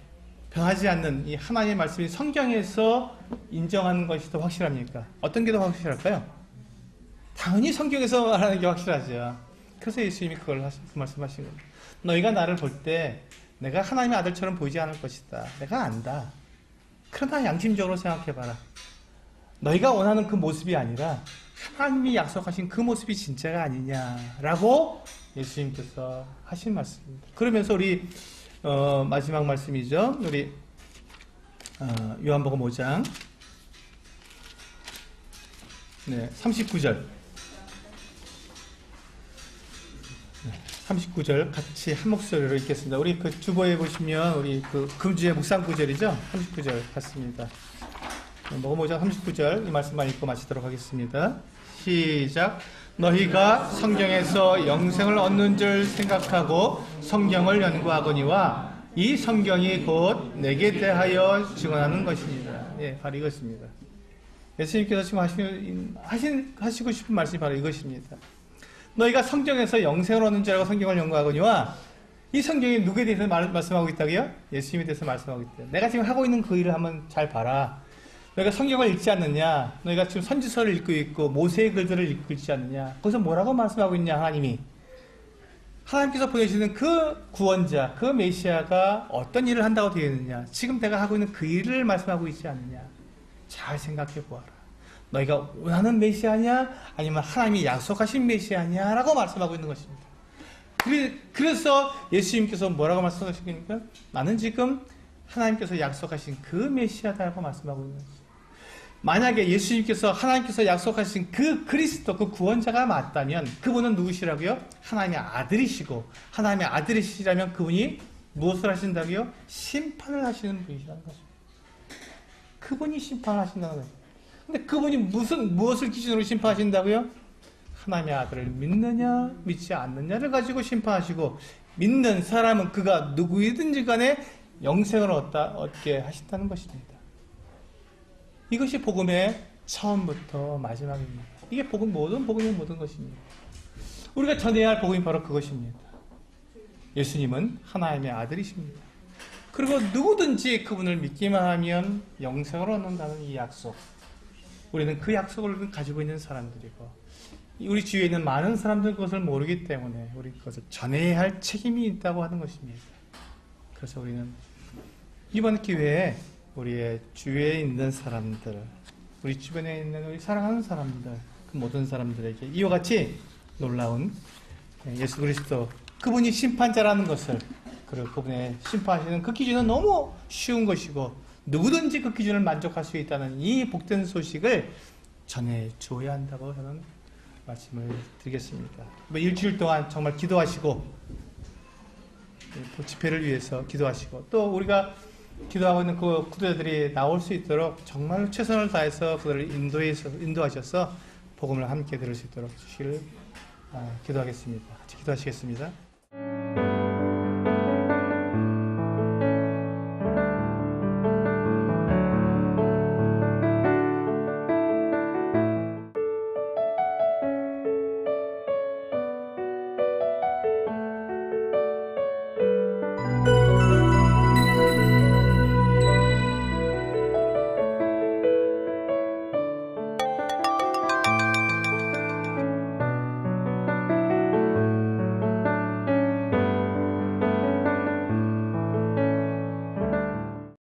변하지 않는 이 하나님의 말씀이 성경에서 인정하는 것이 더 확실합니까? 어떤 게 더 확실할까요? 당연히 성경에서 말하는 게 확실하죠. 그래서 예수님이 그 말씀하신 겁니다. 너희가 나를 볼 때 내가 하나님의 아들처럼 보이지 않을 것이다. 내가 안다. 그러나 양심적으로 생각해봐라. 너희가 원하는 그 모습이 아니라 하나님이 약속하신 그 모습이 진짜가 아니냐라고 예수님께서 하신 말씀입니다. 그러면서 우리 마지막 말씀이죠. 우리 요한복음 5장 39절 39절 같이 한 목소리로 읽겠습니다. 우리 그 주보에 보시면 우리 그 금주의 묵상 구절이죠. 39절 같습니다. 복음 5장 39절 이 말씀만 읽고 마치도록 하겠습니다. 시작. 너희가 성경에서 영생을 얻는 줄 생각하고 성경을 연구하거니와 이 성경이 곧 내게 대하여 증언하는 것입니다. 예, 바로 이것입니다. 예수님께서 지금 하시고 싶은 말씀이 바로 이것입니다. 너희가 성경에서 영생을 얻는 줄 알고 성경을 연구하거니와 이 성경이 누구에 대해서 말씀하고 있다고요? 예수님에 대해서 말씀하고 있대요. 내가 지금 하고 있는 그 일을 한번 잘 봐라. 너희가 성경을 읽지 않느냐? 너희가 지금 선지서를 읽고 있고 모세의 글들을 읽고 있지 않느냐? 거기서 뭐라고 말씀하고 있냐? 하나님이 하나님께서 보내시는 그 구원자, 그 메시아가 어떤 일을 한다고 되어 있느냐? 지금 내가 하고 있는 그 일을 말씀하고 있지 않느냐? 잘 생각해 보아라. 너희가 원하는 메시아냐? 아니면 하나님이 약속하신 메시아냐? 라고 말씀하고 있는 것입니다. 그래서 예수님께서 뭐라고 말씀하시니까 나는 지금 하나님께서 약속하신 그 메시아다라고 말씀하고 있는 것입니다. 만약에 예수님께서 하나님께서 약속하신 그 그리스도, 그 구원자가 맞다면 그분은 누구시라고요? 하나님의 아들이시고, 하나님의 아들이시라면 그분이 무엇을 하신다고요? 심판을 하시는 분이시라는 것입니다. 그분이 심판을 하신다는 거예요. 근데 그분이 무엇을 기준으로 심판하신다고요? 하나님의 아들을 믿느냐 믿지 않느냐를 가지고 심판하시고, 믿는 사람은 그가 누구이든지 간에 영생을 얻게 하신다는 것입니다. 이것이 복음의 처음부터 마지막입니다. 이게 모든 복음의 모든 것입니다. 우리가 전해야 할 복음이 바로 그것입니다. 예수님은 하나님의 아들이십니다. 그리고 누구든지 그분을 믿기만 하면 영생을 얻는다는 이 약속. 우리는 그 약속을 가지고 있는 사람들이고, 우리 주위에 있는 많은 사람들 그것을 모르기 때문에 우리 그것을 전해야 할 책임이 있다고 하는 것입니다. 그래서 우리는 이번 기회에 우리의 주위에 있는 사람들, 우리 주변에 있는 우리 사랑하는 사람들, 그 모든 사람들에게 이와 같이 놀라운 예수 그리스도, 그분이 심판자라는 것을, 그리고 그분의 심판하시는 그 기준은 너무 쉬운 것이고 누구든지 그 기준을 만족할 수 있다는 이 복된 소식을 전해줘야 한다고 저는 말씀을 드리겠습니다. 일주일 동안 정말 기도하시고, 집회를 위해서 기도하시고, 또 우리가 기도하고 있는 그 구도자들이 나올 수 있도록 정말 최선을 다해서 그들을 인도하셔서 복음을 함께 들을 수 있도록 주시기를 기도하겠습니다. 같이 기도하시겠습니다.